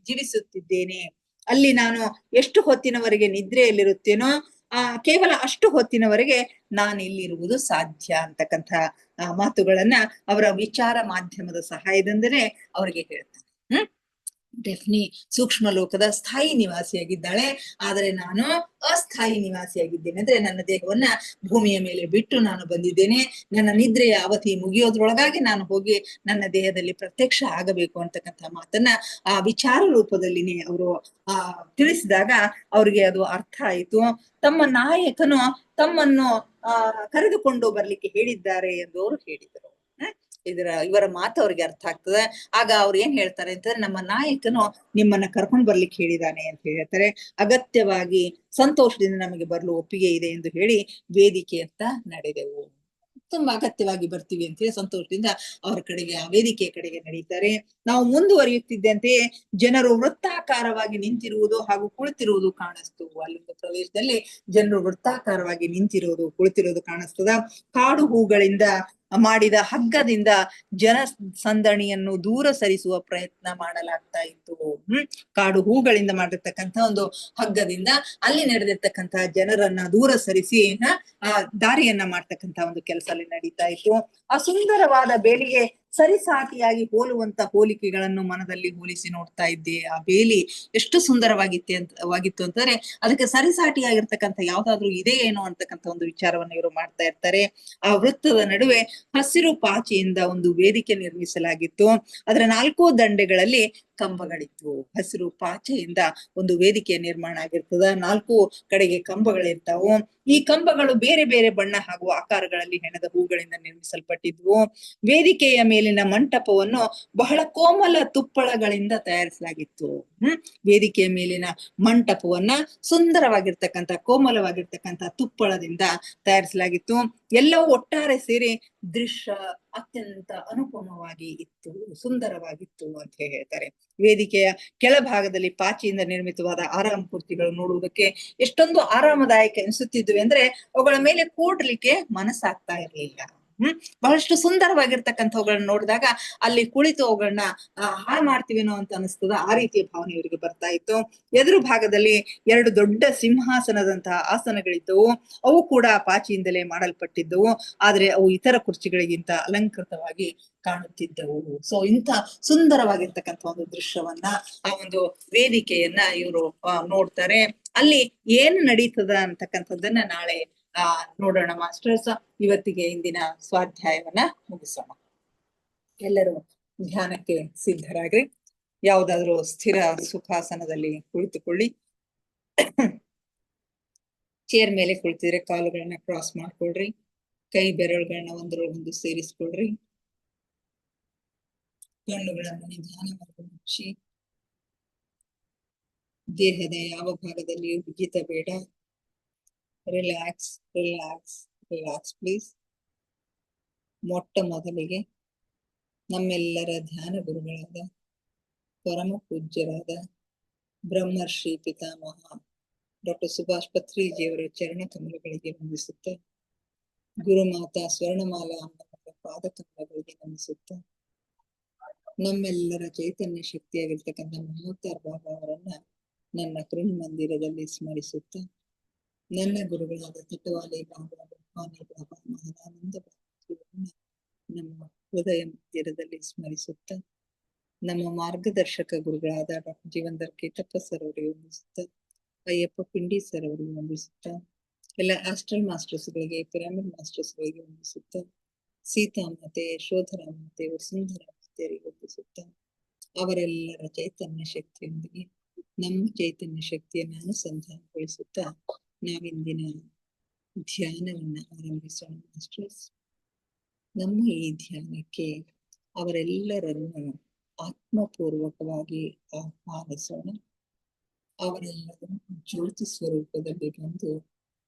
ಜೀವಿಸುತ್ತಿದ್ದೇನೆ. ಅಲ್ಲಿ ನಾನು ಎಷ್ಟು ಹೊತ್ತಿನವರೆಗೆ ನಿದ್ರೆಯಲ್ಲಿರುತ್ತೇನೋ ಕೇವಲ ಅಷ್ಟು ಹೊತ್ತಿನವರೆಗೆ ನಾನು ಇಲ್ಲಿರುವುದು ಸಾಧ್ಯ ಅಂತಕ್ಕಂಥ ಮಾತುಗಳನ್ನ ಅವರ ವಿಚಾರ ಮಾಧ್ಯಮದ ಸಹಾಯದಿಂದಲೇ ಅವರಿಗೆ ಹೇಳ್ತಾರೆ. ಡೆಫ್ನಿ ಸೂಕ್ಷ್ಮ ಲೋಕದ ಸ್ಥಾಯಿ ನಿವಾಸಿಯಾಗಿದ್ದಾಳೆ, ಆದರೆ ನಾನು ಅಸ್ಥಾಯಿ ನಿವಾಸಿಯಾಗಿದ್ದೇನೆ. ಅಂದ್ರೆ ನನ್ನ ದೇಹವನ್ನ ಭೂಮಿಯ ಮೇಲೆ ಬಿಟ್ಟು ನಾನು ಬಂದಿದ್ದೇನೆ. ನನ್ನ ನಿದ್ರೆಯ ಅವಧಿ ಮುಗಿಯೋದ್ರೊಳಗಾಗಿ ನಾನು ಹೋಗಿ ನನ್ನ ದೇಹದಲ್ಲಿ ಪ್ರತ್ಯಕ್ಷ ಆಗಬೇಕು ಅಂತಕ್ಕಂಥ ಮಾತನ್ನ ಆ ವಿಚಾರ ರೂಪದಲ್ಲಿನೇ ಅವರು ತಿಳಿಸಿದಾಗ ಅವ್ರಿಗೆ ಅದು ಅರ್ಥ ಆಯಿತು. ತಮ್ಮ ನಾಯಕನು ತಮ್ಮನ್ನು ಕರೆದುಕೊಂಡು ಬರ್ಲಿಕ್ಕೆ ಹೇಳಿದ್ದಾರೆ ಎಂದು ಅವರು ಹೇಳಿದರು. ಇವರ ಮಾತು ಅವ್ರಿಗೆ ಅರ್ಥ ಆಗ್ತದೆ. ಆಗ ಅವ್ರು ಏನ್ ಹೇಳ್ತಾರೆ ಅಂತಂದ್ರೆ, ನಮ್ಮ ನಾಯಕನು ನಿಮ್ಮನ್ನ ಕರ್ಕೊಂಡು ಬರ್ಲಿಕ್ಕೆ ಹೇಳಿದಾನೆ ಅಂತ ಹೇಳ್ತಾರೆ. ಅಗತ್ಯವಾಗಿ ಸಂತೋಷದಿಂದ ನಮಗೆ ಬರಲು ಒಪ್ಪಿಗೆ ಇದೆ ಎಂದು ಹೇಳಿ ವೇದಿಕೆ ಅಂತ ನಡೆದೆವು. ತುಂಬಾ ಅಗತ್ಯವಾಗಿ ಬರ್ತೀವಿ ಅಂತ ಹೇಳಿ ಸಂತೋಷದಿಂದ ಅವರ ಕಡೆಗೆ ಆ ವೇದಿಕೆಯ ಕಡೆಗೆ ನಡೀತಾರೆ. ನಾವು ಮುಂದುವರಿಯುತ್ತಿದ್ದಂತೆಯೇ ಜನರು ವೃತ್ತಾಕಾರವಾಗಿ ನಿಂತಿರುವುದು ಹಾಗೂ ಕುಳಿತಿರುವುದು ಕಾಣಿಸ್ತು. ಅಲ್ಲೊಂದು ಪ್ರದೇಶದಲ್ಲಿ ಜನರು ವೃತ್ತಾಕಾರವಾಗಿ ನಿಂತಿರುವುದು ಕುಳಿತಿರುವುದು ಕಾಣಿಸ್ತದ. ಕಾಡು ಹೂಗಳಿಂದ ಮಾಡಿದ ಹಗ್ಗದಿಂದ ಜನ ಸಂದಣಿಯನ್ನು ದೂರ ಸರಿಸುವ ಪ್ರಯತ್ನ ಮಾಡಲಾಗ್ತಾ ಇತ್ತು. ಕಾಡು ಹೂಗಳಿಂದ ಮಾಡಿರ್ತಕ್ಕಂಥ ಒಂದು ಹಗ್ಗದಿಂದ ಅಲ್ಲಿ ನಡೆದಿರ್ತಕ್ಕಂತಹ ಜನರನ್ನ ದೂರ ಸರಿಸಿ ದಾರಿಯನ್ನ ಮಾಡ್ತಕ್ಕಂಥ ಒಂದು ಕೆಲಸ ಅಲ್ಲಿ ನಡೀತಾ ಇತ್ತು. ಆ ಸುಂದರವಾದ ಬೇಲಿಗೆ ಸರಿಸಾಟಿಯಾಗಿ ಹೋಲುವಂತ ಹೋಲಿಕೆಗಳನ್ನು ಮನದಲ್ಲಿ ಹೋಲಿಸಿ ನೋಡ್ತಾ ಇದ್ದೆ. ಆ ಬೇಲಿ ಎಷ್ಟು ಸುಂದರವಾಗಿತ್ತು ಅಂತಂದ್ರೆ ಅದಕ್ಕೆ ಸರಿಸಾಟಿಯಾಗಿರ್ತಕ್ಕಂಥ ಯಾವ್ದಾದ್ರು ಇದೆ ಏನೋ ಅಂತಕ್ಕಂಥ ಒಂದು ವಿಚಾರವನ್ನು ಇವರು ಮಾಡ್ತಾ ಇರ್ತಾರೆ. ಆ ವೃತ್ತದ ನಡುವೆ ಹಸಿರು ಪಾಚಿಯಿಂದ ಒಂದು ವೇದಿಕೆ ನಿರ್ಮಿಸಲಾಗಿತ್ತು. ಅದರ 4 ದಂಡೆಗಳಲ್ಲಿ ಕಂಬಗಳಿತ್ತು. ಹಸಿರು ಪಾಚೆಯಿಂದ ಒಂದು ವೇದಿಕೆ ನಿರ್ಮಾಣ ಆಗಿರ್ತದ. 4 ಕಡೆಗೆ ಕಂಬಗಳಿರ್ತಾವು. ಈ ಕಂಬಗಳು ಬೇರೆ ಬೇರೆ ಬಣ್ಣ ಹಾಗೂ ಆಕಾರಗಳಲ್ಲಿ ಹೆಣದ ಹೂಗಳಿಂದ ನಿರ್ಮಿಸಲ್ಪಟ್ಟಿದ್ವು. ವೇದಿಕೆಯ ಮೇಲಿನ ಮಂಟಪವನ್ನು ಬಹಳ ಕೋಮಲ ತುಪ್ಪಳಗಳಿಂದ ತಯಾರಿಸಲಾಗಿತ್ತು. ವೇದಿಕೆಯ ಮೇಲಿನ ಮಂಟಪವನ್ನ ಸುಂದರವಾಗಿರ್ತಕ್ಕಂಥ ಕೋಮಲವಾಗಿರ್ತಕ್ಕಂಥ ತುಪ್ಪಳದಿಂದ ತಯಾರಿಸಲಾಗಿತ್ತು. ಎಲ್ಲವೂ ಒಟ್ಟಾರೆ ಸೇರಿ ದೃಶ್ಯ ಅತ್ಯಂತ ಅನುಪಮವಾಗಿ ಇತ್ತು, ಸುಂದರವಾಗಿತ್ತು ಅಂತ ಹೇಳ್ತಾರೆ. ವೇದಿಕೆಯ ಕೆಳಭಾಗದಲ್ಲಿ ಪಾಚಿಯಿಂದ ನಿರ್ಮಿತವಾದ ಆರಾಮ ಕುರ್ಚಿಗಳು ನೋಡುವುದಕ್ಕೆ ಎಷ್ಟೊಂದು ಆರಾಮದಾಯಕ ಅನಿಸುತ್ತಿದ್ವಿ ಅಂದ್ರೆ ಅವುಗಳ ಮೇಲೆ ಕೂಡ್ಲಿಕ್ಕೆ ಮನಸ್ಸಾಗ್ತಾ ಇರಲಿಲ್ಲ. ಬಹಳಷ್ಟು ಸುಂದರವಾಗಿರ್ತಕ್ಕಂಥವುಗಳನ್ನ ನೋಡಿದಾಗ ಅಲ್ಲಿ ಕುಳಿತು ಅವುಗಳನ್ನ ಹಾಳು ಮಾಡ್ತೀವೇನೋ ಅಂತ ಅನಿಸ್ತದ. ಆ ರೀತಿಯ ಭಾವನೆ ಇವರಿಗೆ ಬರ್ತಾ ಇತ್ತು. ಎದುರು ಭಾಗದಲ್ಲಿ 2 ದೊಡ್ಡ ಸಿಂಹಾಸನದಂತಹ ಆಸನಗಳಿದ್ದವು. ಅವು ಕೂಡ ಪಾಚಿಯಿಂದಲೇ ಮಾಡಲ್ಪಟ್ಟಿದ್ದವು. ಆದ್ರೆ ಅವು ಇತರ ಕುರ್ಚಿಗಳಿಗಿಂತ ಅಲಂಕೃತವಾಗಿ ಕಾಣುತ್ತಿದ್ದವು. ಸೊ ಇಂಥ ಸುಂದರವಾಗಿರ್ತಕ್ಕಂಥ ಒಂದು ದೃಶ್ಯವನ್ನ ಆ ಒಂದು ವೇದಿಕೆಯನ್ನ ಇವರು ನೋಡ್ತಾರೆ. ಅಲ್ಲಿ ಏನು ನಡೀತದ ಅಂತಕ್ಕಂಥದ್ದನ್ನ ನಾಳೆ ನೋಡೋಣ ಮಾಸ್ಟರ್ಸ್. ಇವತ್ತಿಗೆ ಇಂದಿನ ಸ್ವಾಧ್ಯಾಯವನ್ನ ಮುಗಿಸೋಣ. ಎಲ್ಲರೂ ಧ್ಯಾನಕ್ಕೆ ಸಿದ್ಧರಾಗ್ರಿ. ಯಾವುದಾದ್ರೂ ಸ್ಥಿರ ಸುಖಾಸನದಲ್ಲಿ ಕುಳಿತುಕೊಳ್ಳಿ. ಚೇರ್ ಮೇಲೆ ಕುಳಿತಿದ್ರೆ ಕಾಲುಗಳನ್ನ ಕ್ರಾಸ್ ಮಾಡ್ಕೊಳ್ರಿ. ಕೈ ಬೆರಳುಗಳನ್ನ ಒಂದರೊಳಗೊಂದು ಸೇರಿಸ್ಕೊಳ್ರಿ. ಕಣ್ಣುಗಳನ್ನು ನಿಧಾನವಾಗಿ ಮುಚ್ಚಿ ದೇಹದ ಯಾವ ಭಾಗದಲ್ಲಿ ಬಿಗಿತ ಬೇಡ. Relax relax relax please. ಮೊಟ್ಟ ಮೊದಲಿಗೆ ನಮ್ಮೆಲ್ಲರ ಧ್ಯಾನ ಗುರುಗಳಾದ ಪರಮ ಪೂಜ್ಯರಾದ ಬ್ರಹ್ಮರ್ಷಿ ಪಿತಾಮಹ ಡಾಕ್ಟರ್ ಸುಭಾಷ್ ಪತ್ರಿಜಿಯವರ ಚರಣ ಕಮಲಗಳಿಗೆ ವಂದಿಸುತ್ತ, ಗುರುಮಾತಾ ಸ್ವರ್ಣಮಾಲಾ ಅಮ್ಮನವರ ಪಾದ ಕಮಲಗಳಿಗೆ ವಂದಿಸುತ್ತ, ನಮ್ಮೆಲ್ಲರ ಚೈತನ್ಯ ಶಕ್ತಿಯಾಗಿರ್ತಕ್ಕಂಥ ಮಹೋತ್ತಾರ್ ಬಾಬಾ ಅವರನ್ನ ನನ್ನ ಮಂದಿರದಲ್ಲಿ ಸ್ಮರಿಸುತ್ತ, ನನ್ನ ಗುರುಗಳಾದ ತಟವಾಲಿ ಬಾಬಾ, ರೂಪಾನಿ ಬಾಬಾ, ಮಹಾನಂದ ಬಾಬಾ ನಮ್ಮ ಹೃದಯ ಮಂದಿರದಲ್ಲಿ ಸ್ಮರಿಸುತ್ತ, ನಮ್ಮ ಮಾರ್ಗದರ್ಶಕ ಗುರುಗಳಾದ ಡಾಕ್ಟರ್ ಜೀವಂದರ್ ಕೇತಪ್ಪ ಸರ್ ಅವರಿಗೆ ವಂದಿಸುತ್ತ, ಅಯ್ಯಪ್ಪ ಪಿಂಡಿ ಸರ್ ಅವರಿಗೆ ವಂದಿಸುತ್ತ, ಎಲ್ಲ ಆಸ್ಟ್ರಲ್ ಮಾಸ್ಟರ್ಸ್ ಗಳಿಗೆ, ಪಿರಾಮಿಡ್ ಮಾಸ್ಟರ್ಸ್ ಗಳಿಗೆ ವಂದಿಸುತ್ತ, ಸೀತಾಮಾತೆ, ಯಶೋಧರಾಮಾತೆ, ವಸುಂಧರ ಮಾತೆಯರಿಗೆ ವಂದಿಸುತ್ತ, ಅವರೆಲ್ಲರ ಚೈತನ್ಯ ಶಕ್ತಿಯೊಂದಿಗೆ ನಮ್ಮ ಚೈತನ್ಯ ಶಕ್ತಿಯನ್ನು ಅನುಸಂಧಾನಗೊಳಿಸುತ್ತ ನಾವಿಂದಿನ ಧ್ಯಾನವನ್ನ ಆರಂಭಿಸೋಣ ಮಾಸ್ಟರ್ಸ್. ನಮ್ಮ ಈ ಧ್ಯಾನಕ್ಕೆ ಅವರೆಲ್ಲರನ್ನು ಆತ್ಮಪೂರ್ವಕವಾಗಿ ಆಹ್ವಾನಿಸೋಣ. ಅವರೆಲ್ಲರೂ ಜ್ಯೋತಿ ಸ್ವರೂಪದಲ್ಲಿ ಬಂದು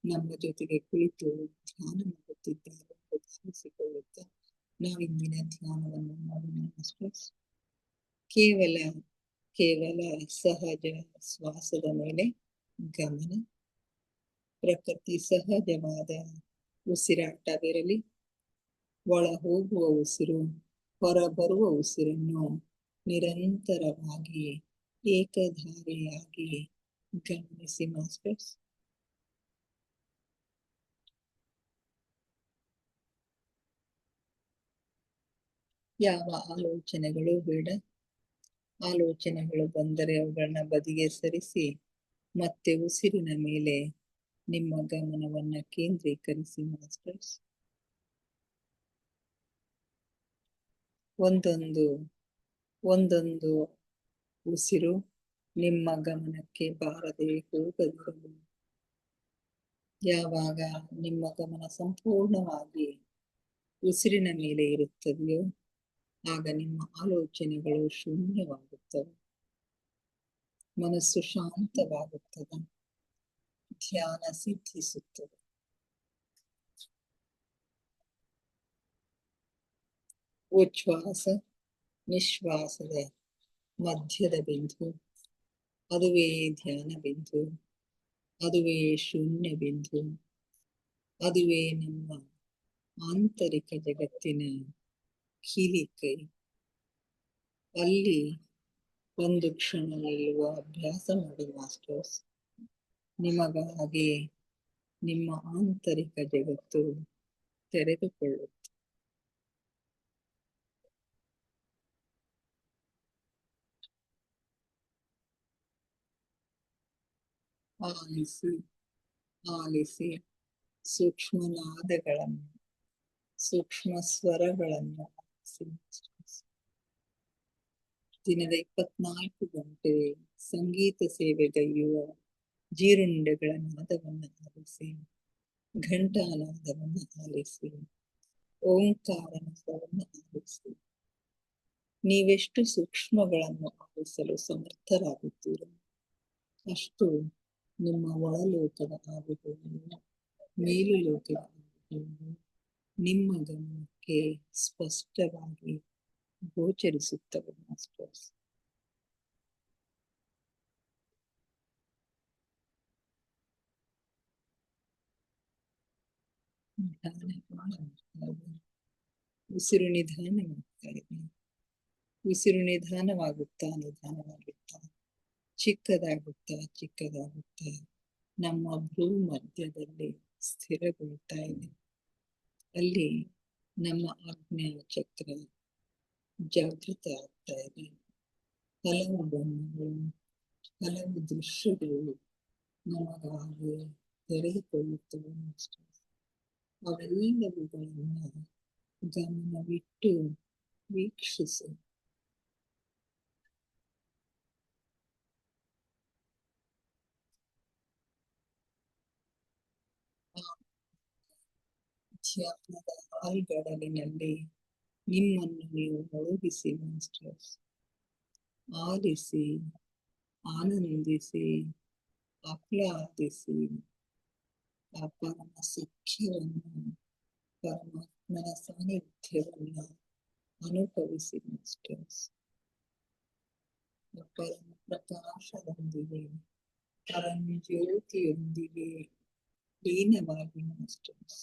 ನಮ್ಮ ಜೊತೆಗೆ ಕುಳಿತು ಧ್ಯಾನ ಮಾಡುತ್ತಿದ್ದಾರೆ ಎಂದು ಭಾವಿಸಿಕೊಳ್ಳುತ್ತಾ ನಾವಿಂದಿನ ಧ್ಯಾನವನ್ನು ಮಾಡೋಣ ಮಾಸ್ಟರ್ಸ್. ಕೇವಲ ಸಹಜ ಶ್ವಾಸದ ಮೇಲೆ ಗಮನ. ಪ್ರಕೃತಿ ಸಹಜವಾದ ಉಸಿರಾಟವಿರಲಿ. ಒಳ ಹೋಗುವ ಉಸಿರು, ಹೊರ ಬರುವ ಉಸಿರನ್ನು ನಿರಂತರವಾಗಿ ಏಕಧಾರೆಯಾಗಿ ಗಮನಿಸಿ ಮಾಸ್ಟರ್ಸ್. ಯಾವ ಆಲೋಚನೆಗಳು ಬೇಡ. ಆಲೋಚನೆಗಳು ಬಂದರೆ ಅವುಗಳನ್ನ ಬದಿಗೆ ಸರಿಸಿ ಮತ್ತೆ ಉಸಿರಿನ ಮೇಲೆ ನಿಮ್ಮ ಗಮನವನ್ನ ಕೇಂದ್ರೀಕರಿಸಿ ಮಾಸ್ಟರ್ಸ್. ಒಂದೊಂದು ಉಸಿರು ನಿಮ್ಮ ಗಮನಕ್ಕೆ ಬಾರದೆ ಹೋಗದಿರಲಿ. ಯಾವಾಗ ನಿಮ್ಮ ಗಮನ ಸಂಪೂರ್ಣವಾಗಿ ಉಸಿರಿನ ಮೇಲೆ ಇರುತ್ತದೆಯೋ ಆಗ ನಿಮ್ಮ ಆಲೋಚನೆಗಳು ಶೂನ್ಯವಾಗುತ್ತವೆ, ಮನಸ್ಸು ಶಾಂತವಾಗುತ್ತದೆ, ಧ್ಯಾನ ಸಿದ್ಧಿಸುತ್ತದೆ. ಉಚ್ಛ್ವಾಸ ನಿಶ್ವಾಸದ ಮಧ್ಯದ ಬಿಂದು, ಅದುವೇ ಧ್ಯಾನ ಬಿಂದು, ಅದುವೇ ಶೂನ್ಯ ಬಿಂದು, ಅದುವೇ ನಮ್ಮ ಆಂತರಿಕ ಜಗತ್ತಿನ ಕೀಲಿಕೈ. ಅಲ್ಲಿ ಒಂದು ಕ್ಷಣ ನಿಲ್ಲುವ ಅಭ್ಯಾಸ ಮಾಡಿ ಮಾಸ್ಟರ್ಸ್. ನಿಮಗಾಗಿ ನಿಮ್ಮ ಆಂತರಿಕ ಜಗತ್ತು ತೆರೆದುಕೊಳ್ಳುತ್ತೆ. ಆಲಿಸಿ ಆಲಿಸಿ ಸೂಕ್ಷ್ಮ ನಾದಗಳನ್ನು, ಸೂಕ್ಷ್ಮ ಸ್ವರಗಳನ್ನು ಆಲಿಸಿ. ದಿನದ 24 ಗಂಟೆ ಸಂಗೀತ ಸೇವೆಗೈಯುವ ಜೀರುಂಡೆಗಳ ನಾದವನ್ನು ಆಲಿಸಿ, ಘಂಟಾನಾದವನ್ನು ಆಲಿಸಿ, ಓಂಕಾರ ನಾದವನ್ನು ಆಲಿಸಿ. ನೀವೆಷ್ಟು ಸೂಕ್ಷ್ಮಗಳನ್ನು ಆಲಿಸಲು ಸಮರ್ಥರಾಗುತ್ತೀರೋ ಅಷ್ಟು ನಿಮ್ಮ ಒಳಲೋಕದ ಆಗುವುದನ್ನು, ಮೇಲು ಲೋಕದ ಆಗುವುದನ್ನು ನಿಮ್ಮ ಗಮನಕ್ಕೆ ಸ್ಪಷ್ಟವಾಗಿ ಗೋಚರಿಸುತ್ತವೆ ಮಾಸ್ಟರ್ಸ್. ಉಸಿರು ನಿಧಾನವಾಗ್ತಾ ಇದೆ. ಉಸಿರು ನಿಧಾನವಾಗುತ್ತಾ ನಿಧಾನವಾಗುತ್ತಾ ಚಿಕ್ಕದಾಗುತ್ತಾ ನಮ್ಮ ಭ್ರೂ ಮಧ್ಯದಲ್ಲಿ ಸ್ಥಿರಗೊಳ್ತಾ ಇದೆ. ಅಲ್ಲಿ ನಮ್ಮ ಆಜ್ಞಾ ಚಕ್ರ ಜಾಗೃತ ಆಗ್ತಾ ಇದೆ. ಹಲವು ಬಣ್ಣಗಳು, ಹಲವು ದೃಶ್ಯಗಳು ನಮಗಾಗಿ ತೆರೆದುಕೊಳ್ಳುತ್ತವೆ ಮಾಸ್ಟರ್. ಅವೆಲ್ಲವುಗಳನ್ನ ಗಮನವಿಟ್ಟು ವೀಕ್ಷಿಸಿ. ಧ್ಯಾನದ ಆಲ್ಗಡಲಿನಲ್ಲಿ ನಿಮ್ಮನ್ನು ನೀವು ಮುಳುಗಿಸಿ ಮಾಸ್ಟರ್ಸ್. ಆಲಿಸಿ, ಆನಂದಿಸಿ, ಆಹ್ಲಾದಿಸಿ. ಆ ಪರಮ ಸಖ್ಯವನ್ನು, ಪರಮಾತ್ಮನ ಸಾನ್ನಿಧ್ಯವನ್ನ ಅನುಭವಿಸಿ ಮಾಸ್ಟರ್ಸ್. ಪರಮ ಪ್ರಕಾಶದೊಂದಿಗೆ, ಪರಮ ಜ್ಯೋತಿಯೊಂದಿಗೆ ಲೀನವಾಗಿ ಮಾಸ್ಟರ್ಸ್.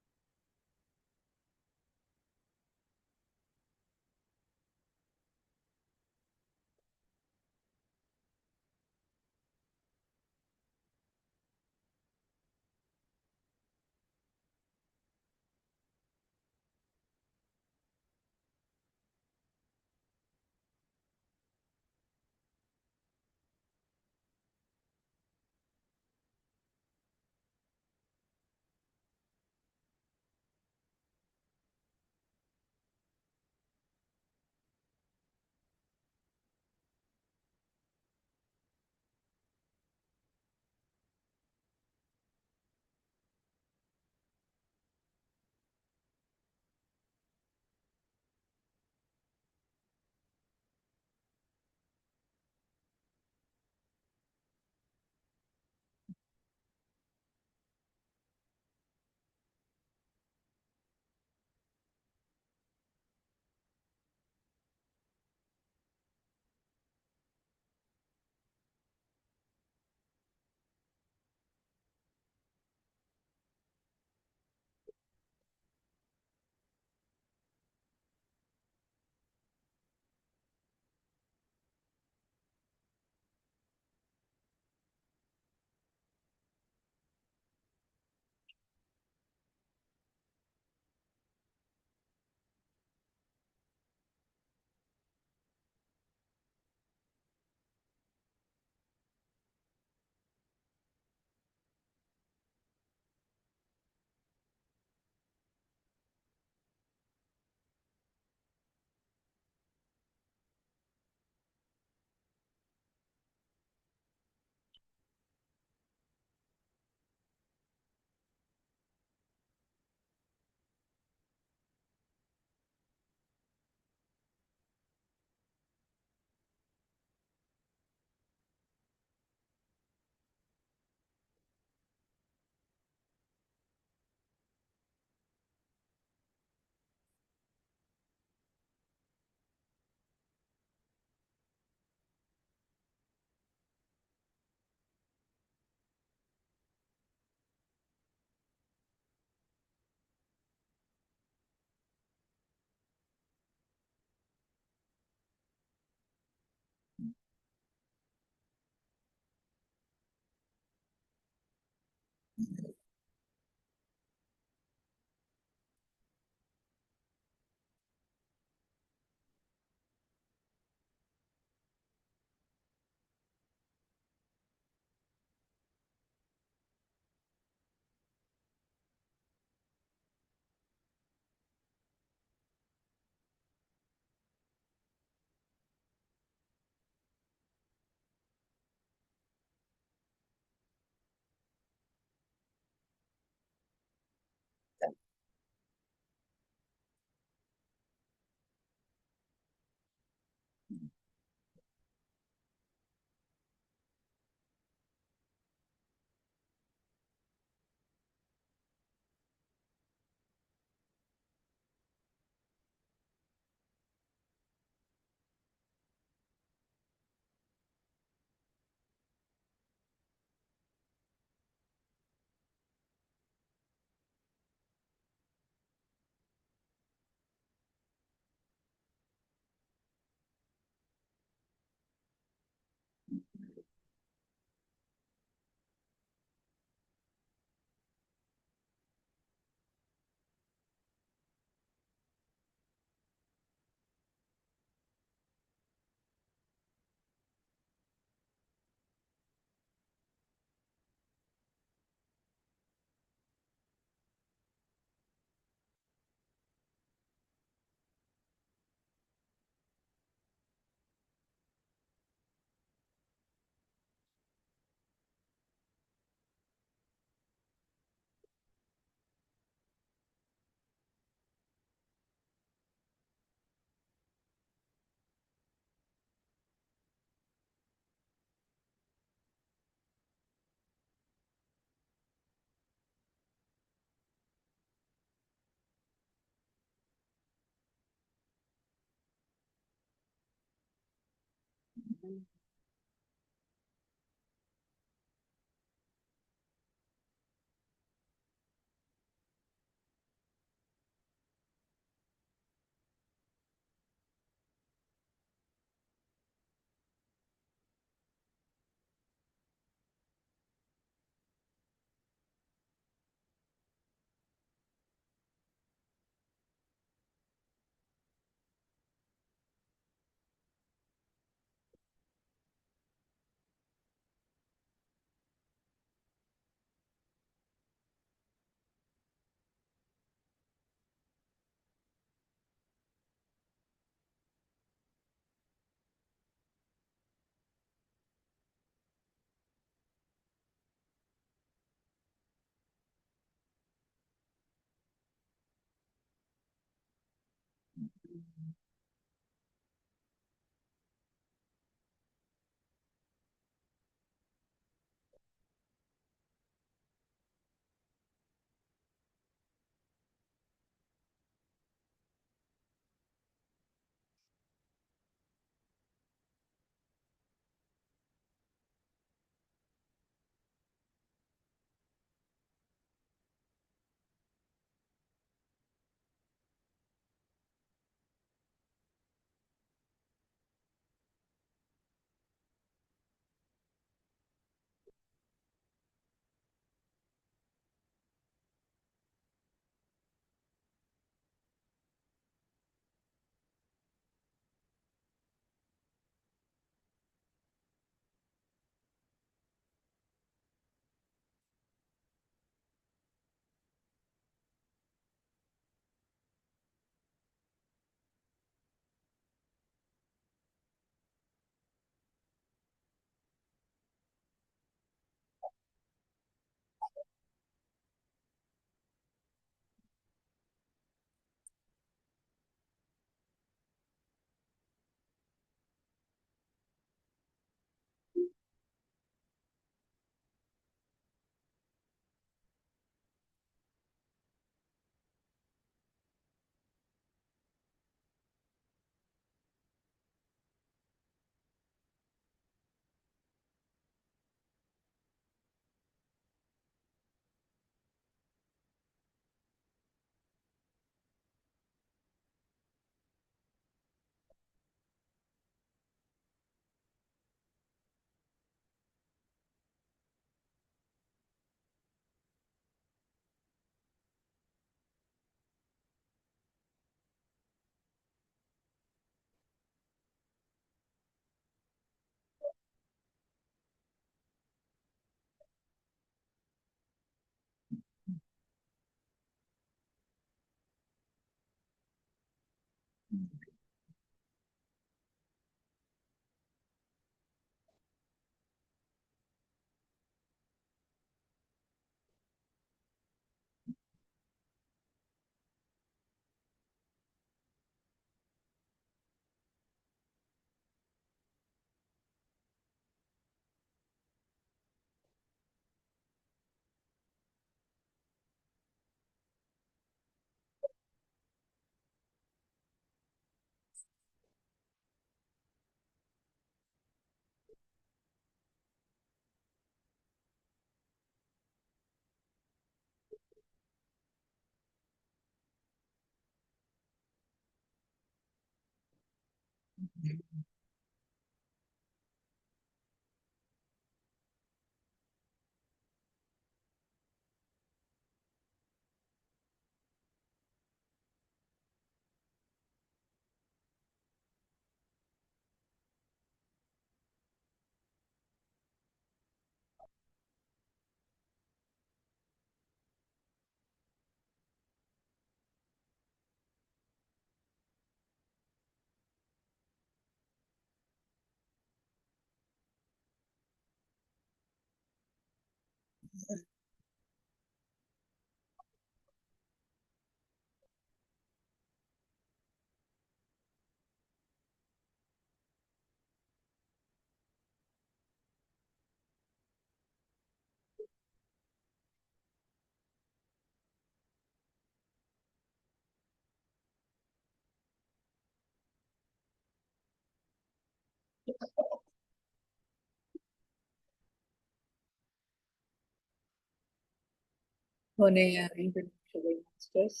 ಕೊನೆಯ 5 ನಿಮಿಷಗಳು ಮಾಸ್ಟರ್ಸ್.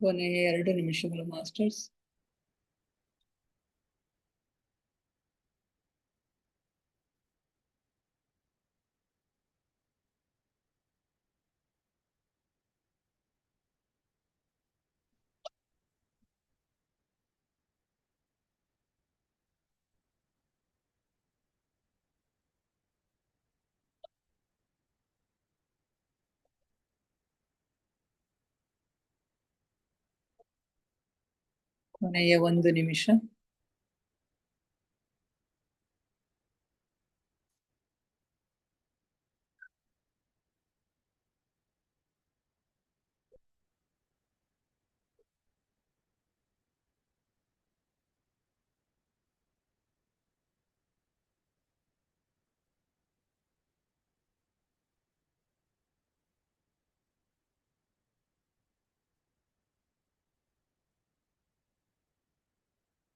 ಕೊನೆಯ 2 ನಿಮಿಷಗಳು ಮಾಸ್ಟರ್ಸ್. ಕೊನೆಯ 1 ನಿಮಿಷ.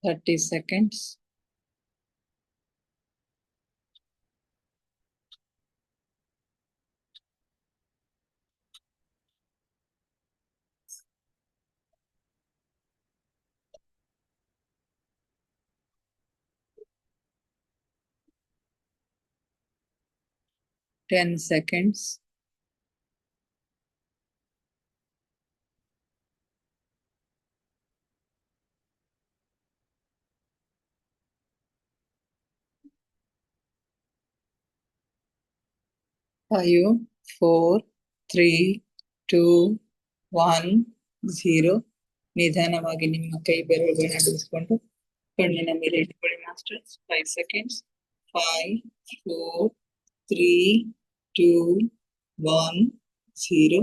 Thirty seconds. Ten seconds. Five, four, three, two, one, zero. ನಿಧಾನವಾಗಿ ನಿಮ್ಮ ಕೈ ಬೆರಳುಗಳನ್ನ ಬಿಡಿಸ್ಕೊಂಡು ಕಣ್ಣಿನ ಮೇಲೆ ಇಟ್ಕೊಳ್ಳಿ ಮಾಸ್ಟರ್ಸ್. 5 seconds. 5, 4, 3, 2, 1, 0.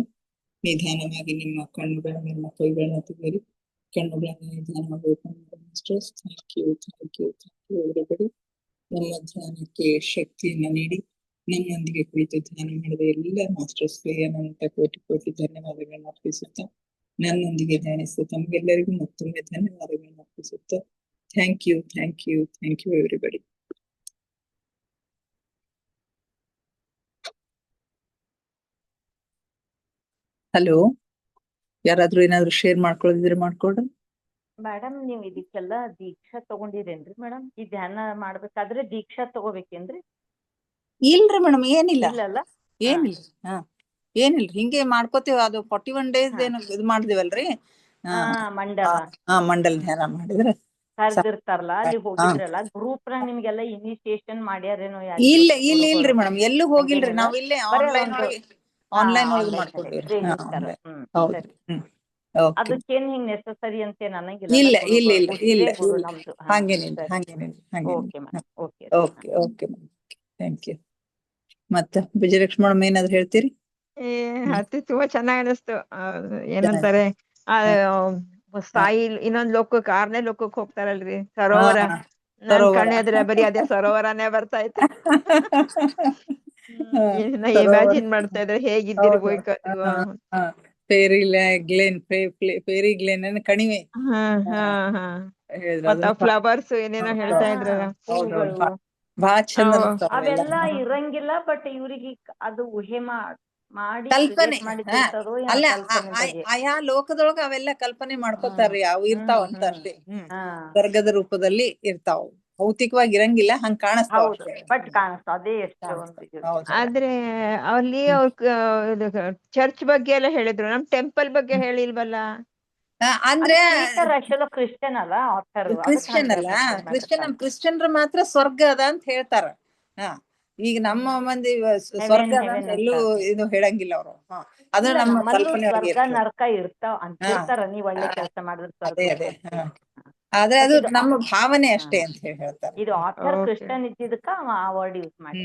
ನಿಧಾನವಾಗಿ ನಿಮ್ಮ ಕಣ್ಣುಗಳ ನಿಮ್ಮ ಕೈಗಳನ್ನ ತೆಗೆಯಿರಿ. ಕಣ್ಣುಗಳನ್ನ ನಿಧಾನವಾಗಿ ಓಪನ್ ಮಾಡಿ masters. Thank you, thank you, thank you everybody. ನಮ್ಮ ಧ್ಯಾನಕ್ಕೆ ಶಕ್ತಿಯನ್ನ ನೀಡಿ ನಮ್ಮೊಂದಿಗೆ ಕುಳಿತು ಧ್ಯಾನ ಮಾಡಿದ ಎಲ್ಲ ಮಾಸ್ಟರ್ಸ್ಗೆ ಅನಂತ ಕೋಟಿ ಕೋಟಿ ಧನ್ಯವಾದಗಳನ್ನ ಅರ್ಪಿಸುತ್ತಾ ನನ್ನೊಂದಿಗೆ ಧ್ಯಾನಿಸುತ್ತ ತಮಗೆಲ್ಲರಿಗೂ ಮತ್ತೊಮ್ಮೆ ಧನ್ಯವಾದಗಳನ್ನ ಅರ್ಪಿಸುತ್ತಾ thank you thank you thank you everybody. Hello, ಯಾರಾದ್ರೂ ಏನಾದ್ರು ಶೇರ್ ಮಾಡ್ಕೊಳ್ಳಿದ್ರೆ ಮಾಡ್ಕೊಡ್ರಿ. ಮೇಡಮ್ ನೀವ್ ಇದಕ್ಕೆಲ್ಲ ದೀಕ್ಷಾ ತಗೊಂಡಿರೇನ್ರಿ ಮೇಡಮ್? ಈ ಧ್ಯಾನ ಮಾಡ್ಬೇಕಾದ್ರೆ ದೀಕ್ಷಾ ತಗೋಬೇಕೇನ್ರಿ? ಇಲ್ರಿ ಮೇಡಮ್, ಏನಿಲ್ಲ ಇಲ್ಲಲ್ಲ? ಏನಿಲ್ರಿ. ಏನಿಲ್ರಿ, ಹಿಂಗೆ ಮಾಡ್ಕೋತೀವಿ. ಅದು 41 days ಏನು ಇದು ಮಾಡಿದಿವಲ್ರಿ. ಮಂಡಲ ಮಂಡಲ ಧ್ಯಾನ ಮಾಡಿದ್ರೆ ಕರ್ದಿರ್ತಾರಲ್ಲ, ಅಲ್ಲಿ ಹೋಗಿದ್ರಲ್ಲ ಗ್ರೂಪ್ ನಾಗ ನಿಮ್ಗೆಲ್ಲ ಇನಿಷಿಯೇಷನ್ ಮಾಡ್ಯಾರೇನೋ? ಇಲ್ರಿ ಮೇಡಮ್, ಎಲ್ಲೂ ಹೋಗಿಲ್ರಿ. ನಾವ್ ಇಲ್ಲೇ ಆನ್ಲೈನ್ ಒಳಗೆ ಮಾಡ್ಕೊಂಡಿವ್ರಿ. ಅದಕ್ಕೇನ್ ಹಿಂಗ್ ನೆಸಸರಿ ಅಂತ ಅನ್ನಂಗಿಲ್ಲ. ಇಲ್ಲ ನಮ್ದು ಓಕೆ ಥ್ಯಾಂಕ್ ಯು. ಮತ್ತೆ ವಿಜಯಲಕ್ಷ್ಮಿ ಮೇಡಮ್ ಏನಾದ್ರು ಹೇಳ್ತೀರಿ? ಅತಿ ತುಂಬಾ ಚೆನ್ನಾಗಿ ಅನಿಸ್ತು. ಏನಂತಾರೆ ಸಾಯಿ ಇನ್ನೊಂದ್ ಲೋಕಕ್ಕೆ 6ನೇ ಲೋಕಕ್ಕೆ ಹೋಗ್ತಾರಲ್ರಿ, ಸರೋವರ. ನನ್ ಕಣ್ಣೆದ್ರೆ ಬರೀ ಅದೇ ಸರೋವರನೇ ಬರ್ತಾ ಇತ್ತು. ಇಮ್ಯಾಜಿನ್ ಮಾಡ್ತಾ ಇದ್ರೆ ಹೇಗಿದ್ದಿರ್ಬೇಕು ಅದು. ಫೇರಿ ಗ್ಲೇನ್ ಕಣಿವೆ. ಮತ್ತ ಫ್ಲವರ್ಸ್ ಏನೇನೋ ಹೇಳ್ತಾ ಇದ್ರಲ್ಲ, ಬಹಳ ಚಂದ ಅವೆಲ್ಲ ಇರಂಗಿಲ್ಲ. ಬಟ್ ಇವ್ರಿಗೆ ಅದು ಊಹೆ ಮಾಡಿ ಕಲ್ಪನೆ ಅಲ್ಲ, ಕಲ್ಪನೆ ಆಯಾ ಲೋಕದೊಳಗ ಅವೆಲ್ಲ ಕಲ್ಪನೆ ಮಾಡ್ಕೋತಾರ್ರಿ. ಅವು ಇರ್ತಾವ ಅಂತ ಅಷ್ಟೇ. ಸ್ವರ್ಗದ ರೂಪದಲ್ಲಿ ಇರ್ತಾವ, ಭೌತಿಕವಾಗಿ ಇರಂಗಿಲ್ಲ, ಹಂಗ ಕಾಣಿಸ್ತಾವ. ಬಟ್ ಕಾಣಿಸ್ತಾವ, ಅದೇ ಎಷ್ಟು. ಆದ್ರೆ ಅಲ್ಲಿ ಅವ್ರ ಚರ್ಚ್ ಬಗ್ಗೆ ಎಲ್ಲ ಹೇಳಿದ್ರು, ನಮ್ ಟೆಂಪಲ್ ಬಗ್ಗೆ ಹೇಳಿಲ್ವಲ್ಲ. ಅಂದ್ರೆ ಕ್ರಿಶ್ಚಿಯನ್ ಅಲ್ಲ, ಕ್ರಿಶ್ಚಿಯನ್ರು ಮಾತ್ರ ಸ್ವರ್ಗ ಅದ ಅಂತ ಹೇಳ್ತಾರ. ಈಗ ನಮ್ಮ ಮಂದಿ ಸ್ವರ್ಗ ಅದ ಅಂತ ಎಲ್ಲೂ ಇದು ಹೇಳಂಗಿಲ್ಲ ಅವರು. ಅದು ನಮ್ಮ ಕಲ್ಪನೆ ನರಕ ಇರ್ತಾವ ಅಂತ ಹೇಳ್ತಾರ. ನೀವ್ ಒಳ್ಳೆ ಕೆಲಸ ಮಾಡಿದ್ರೆ ಆದ್ರೆ ಅದು ನಮ್ಮ ಭಾವನೆ ಅಷ್ಟೇ ಅಂತ ಹೇಳ್ತಾರೆ. ಇದು ಆಥರ್ ಕ್ರಿಶ್ಚಿಯನ್ ಇದ್ದಿದ್ದಕ್ಕ ಆ ವರ್ಡ್ ಯೂಸ್ ಮಾಡಿ.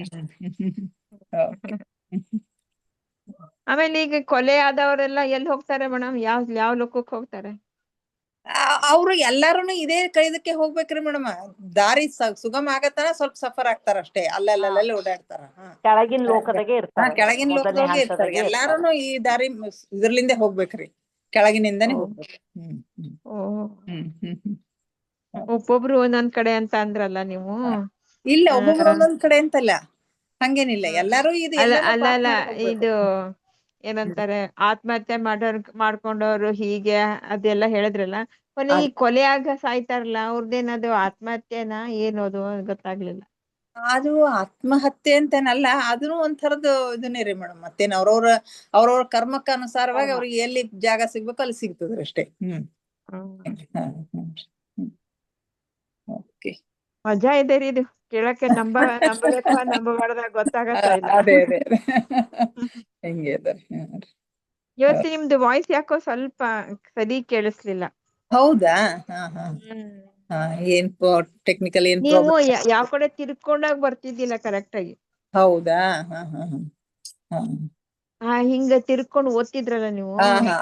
ಆಮೇಲೆ ಈಗ ಕೊಲೆ ಆದವರೆಲ್ಲ ಎಲ್ಲಿ ಹೋಗ್ತಾರೆ ಮೇಡಮ್? ಯಾವ ಲೋಕಕ್ಕೆ ಹೋಗ್ತಾರೆ? ಅವ್ರು ಎಲ್ಲಾರುನು ಇದೇ ಇದಕ್ಕೆ ಹೋಗ್ಬೇಕ್ರಿ ಮೇಡಮ್. ದಾರಿ ಸುಗಮ ಆಗತ್ತಾನ, ಸ್ವಲ್ಪ ಸಫರ್ ಆಗ್ತಾರ ಅಷ್ಟೇ. ಅಲ್ಲೆಲ್ಲ ಓಡಾಡ್ತಾರ. ಕೆಳಗಿನ ಲೋಕದಾಗೆ ಇರ್ತಾರ, ಕೆಳಗಿನ ಲೋಕದಾಗೆ ಇರ್ತಾರೆ. ಎಲ್ಲಾರುನು ಈ ದಾರಿ ಇದ್ರಲಿಂದೆ ಹೋಗ್ಬೇಕ್ರಿ, ಕೆಳಗಿನಿಂದಾನೇ ಹೋಗ್ಬೇಕು. ಒಬ್ಬೊಬ್ರು ಒಂದೊಂದ್ ಕಡೆ ಅಂತ ಅಂದ್ರಲ್ಲ ನೀವು. ಇಲ್ಲ, ಒಬ್ಬೊಬ್ರು ಒಂದೊಂದ್ ಕಡೆ ಅಂತಲ್ಲ, ಹಂಗೇನಿಲ್ಲ. ಎಲ್ಲಾರು ಅಲ್ಲ ಇದು ಏನಂತಾರೆ, ಆತ್ಮಹತ್ಯೆ ಮಾಡ್ಕೊಂಡವ್ರು ಹೀಗೆ ಅದೆಲ್ಲ ಹೇಳಿದ್ರಲ್ಲ. ಕೊನೆ ಈ ಕೊಲೆ ಆಗ ಸಾಯ್ತಾರಲ್ಲ, ಅವ್ರದ್ದೇನದು ಆತ್ಮಹತ್ಯೆನಾ ಏನದು ಗೊತ್ತಾಗ್ಲಿಲ್ಲ. ಅದು ಆತ್ಮಹತ್ಯೆ ಅಂತೇನಲ್ಲ, ಅದನ್ನು ಒಂಥರದ್ದು ಇದನ್ನೇ ರೀ ಮೇಡಮ್. ಮತ್ತೇನ್ ಅವ್ರವ್ರ ಕರ್ಮಕ್ಕ ಅನುಸಾರವಾಗಿ ಅವ್ರಿಗೆ ಎಲ್ಲಿ ಜಾಗ ಸಿಗ್ಬೇಕು ಅಲ್ಲಿ ಸಿಗ್ತದ್ರಿ ಅಷ್ಟೇ. ಮಜಾ ಇದೆ ರೀ ಇದು ಕೇಳಕ್ಕೆ. ನಂಬಬಾರ್ದಾಗ ಗೊತ್ತಾಗತ್ತಾ ಇಲ್ಲ. ಇವತ್ತು ನಿಮ್ದು ವಾಯ್ಸ್ ಯಾಕೋ ಸ್ವಲ್ಪ ಸರಿ ಕೇಳಿಸ್ಲಿಲ್ಲ. ಹೌದಾ? ಏನ್ ಟೆಕ್ನಿಕಲ್ ಏನ್ ನೀವು ಯಾವ ಕಡೆ ತಿರ್ಕೊಂಡಾಗ ಬರ್ತಿದ್ದಿಲ್ಲ ಕರೆಕ್ಟ್ ಆಗಿ. ಹೌದಾ? ಹಿಂಗ ತಿರ್ಕೊಂಡು ಓದ್ತಿದ್ರಲ್ಲ ನೀವು,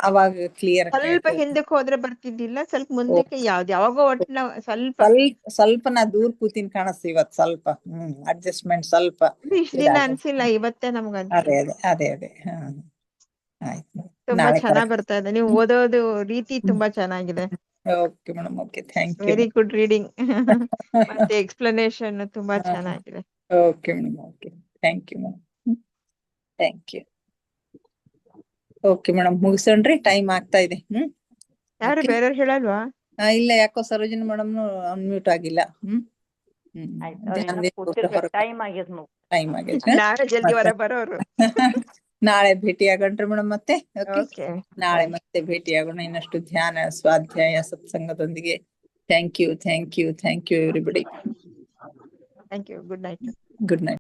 ಅವಾಗ ಕ್ಲಿಯರ್. ಸ್ವಲ್ಪ ಹಿಂದಕ್ಕೆ ಹೋದ್ರೆ ಬರ್ತಿದ್ದಿಲ್ಲ, ಸ್ವಲ್ಪ ಮುಂದಕ್ಕೆ ಯಾವಾಗೋ ಒಟ್ಟಿನ ಸ್ವಲ್ಪ ನಾ ದೂರ್ ಕೂತಿನ್ ಕಾಣಿಸ್ತಿ ಇವತ್ ಸ್ವಲ್ಪ. ಅಡ್ಜಸ್ಟ್ಮೆಂಟ್ ಸ್ವಲ್ಪ ಇಷ್ಟ ದಿನ ಅನ್ಸಿಲ್ಲ, ಇವತ್ತೇ ನಮ್ಗ ಅದೇ ಆಯ್ತು. ತುಂಬಾ ಚೆನ್ನಾಗ್ ಬರ್ತಾ ಇದೆ, ನೀವು ಓದೋದು ರೀತಿ ತುಂಬಾ ಚೆನ್ನಾಗಿದೆ. Okay madam, okay, thank you. Very good reading. ಮತ್ತೆ ಎಕ್ಸ್ಪ್ಲನೇಷನ್ ತುಂಬಾ ಚೆನ್ನಾಗಿದೆ. Okay madam, okay, thank you madam, thank you. Okay madam, ಮುಗಿಸೋಣ್ರಿ, ಟೈಮ್ ಆಗ್ತಾ ಇದೆ. ಯಾರು ಬೇರೆಯವ್ರು ಹೇಳಲ್ವಾ? ಇಲ್ಲ, ಯಾಕೋ ಸರೋಜಿನಿ ಮೇಡಮ್ ಅನ್ಮ್ಯೂಟ್ ಆಗಿಲ್ಲ. ಟೈಮ್ ಆಗಿದೆ. ನಾಳೆ ಜಲ್ದಿ ಹೊರ ಬರೋರು. ನಾಳೆ ಭೇಟಿ ಆಗೋಣ್ರಿ ಮೇಡಮ್. ಮತ್ತೆ ನಾಳೆ ಮತ್ತೆ ಭೇಟಿ ಆಗೋಣ, ಇನ್ನಷ್ಟು ಧ್ಯಾನ, ಸ್ವಾಧ್ಯಾಯ, ಸತ್ಸಂಗದೊಂದಿಗೆ. Thank you, thank you, thank you everybody. Thank you. Good night. Good night.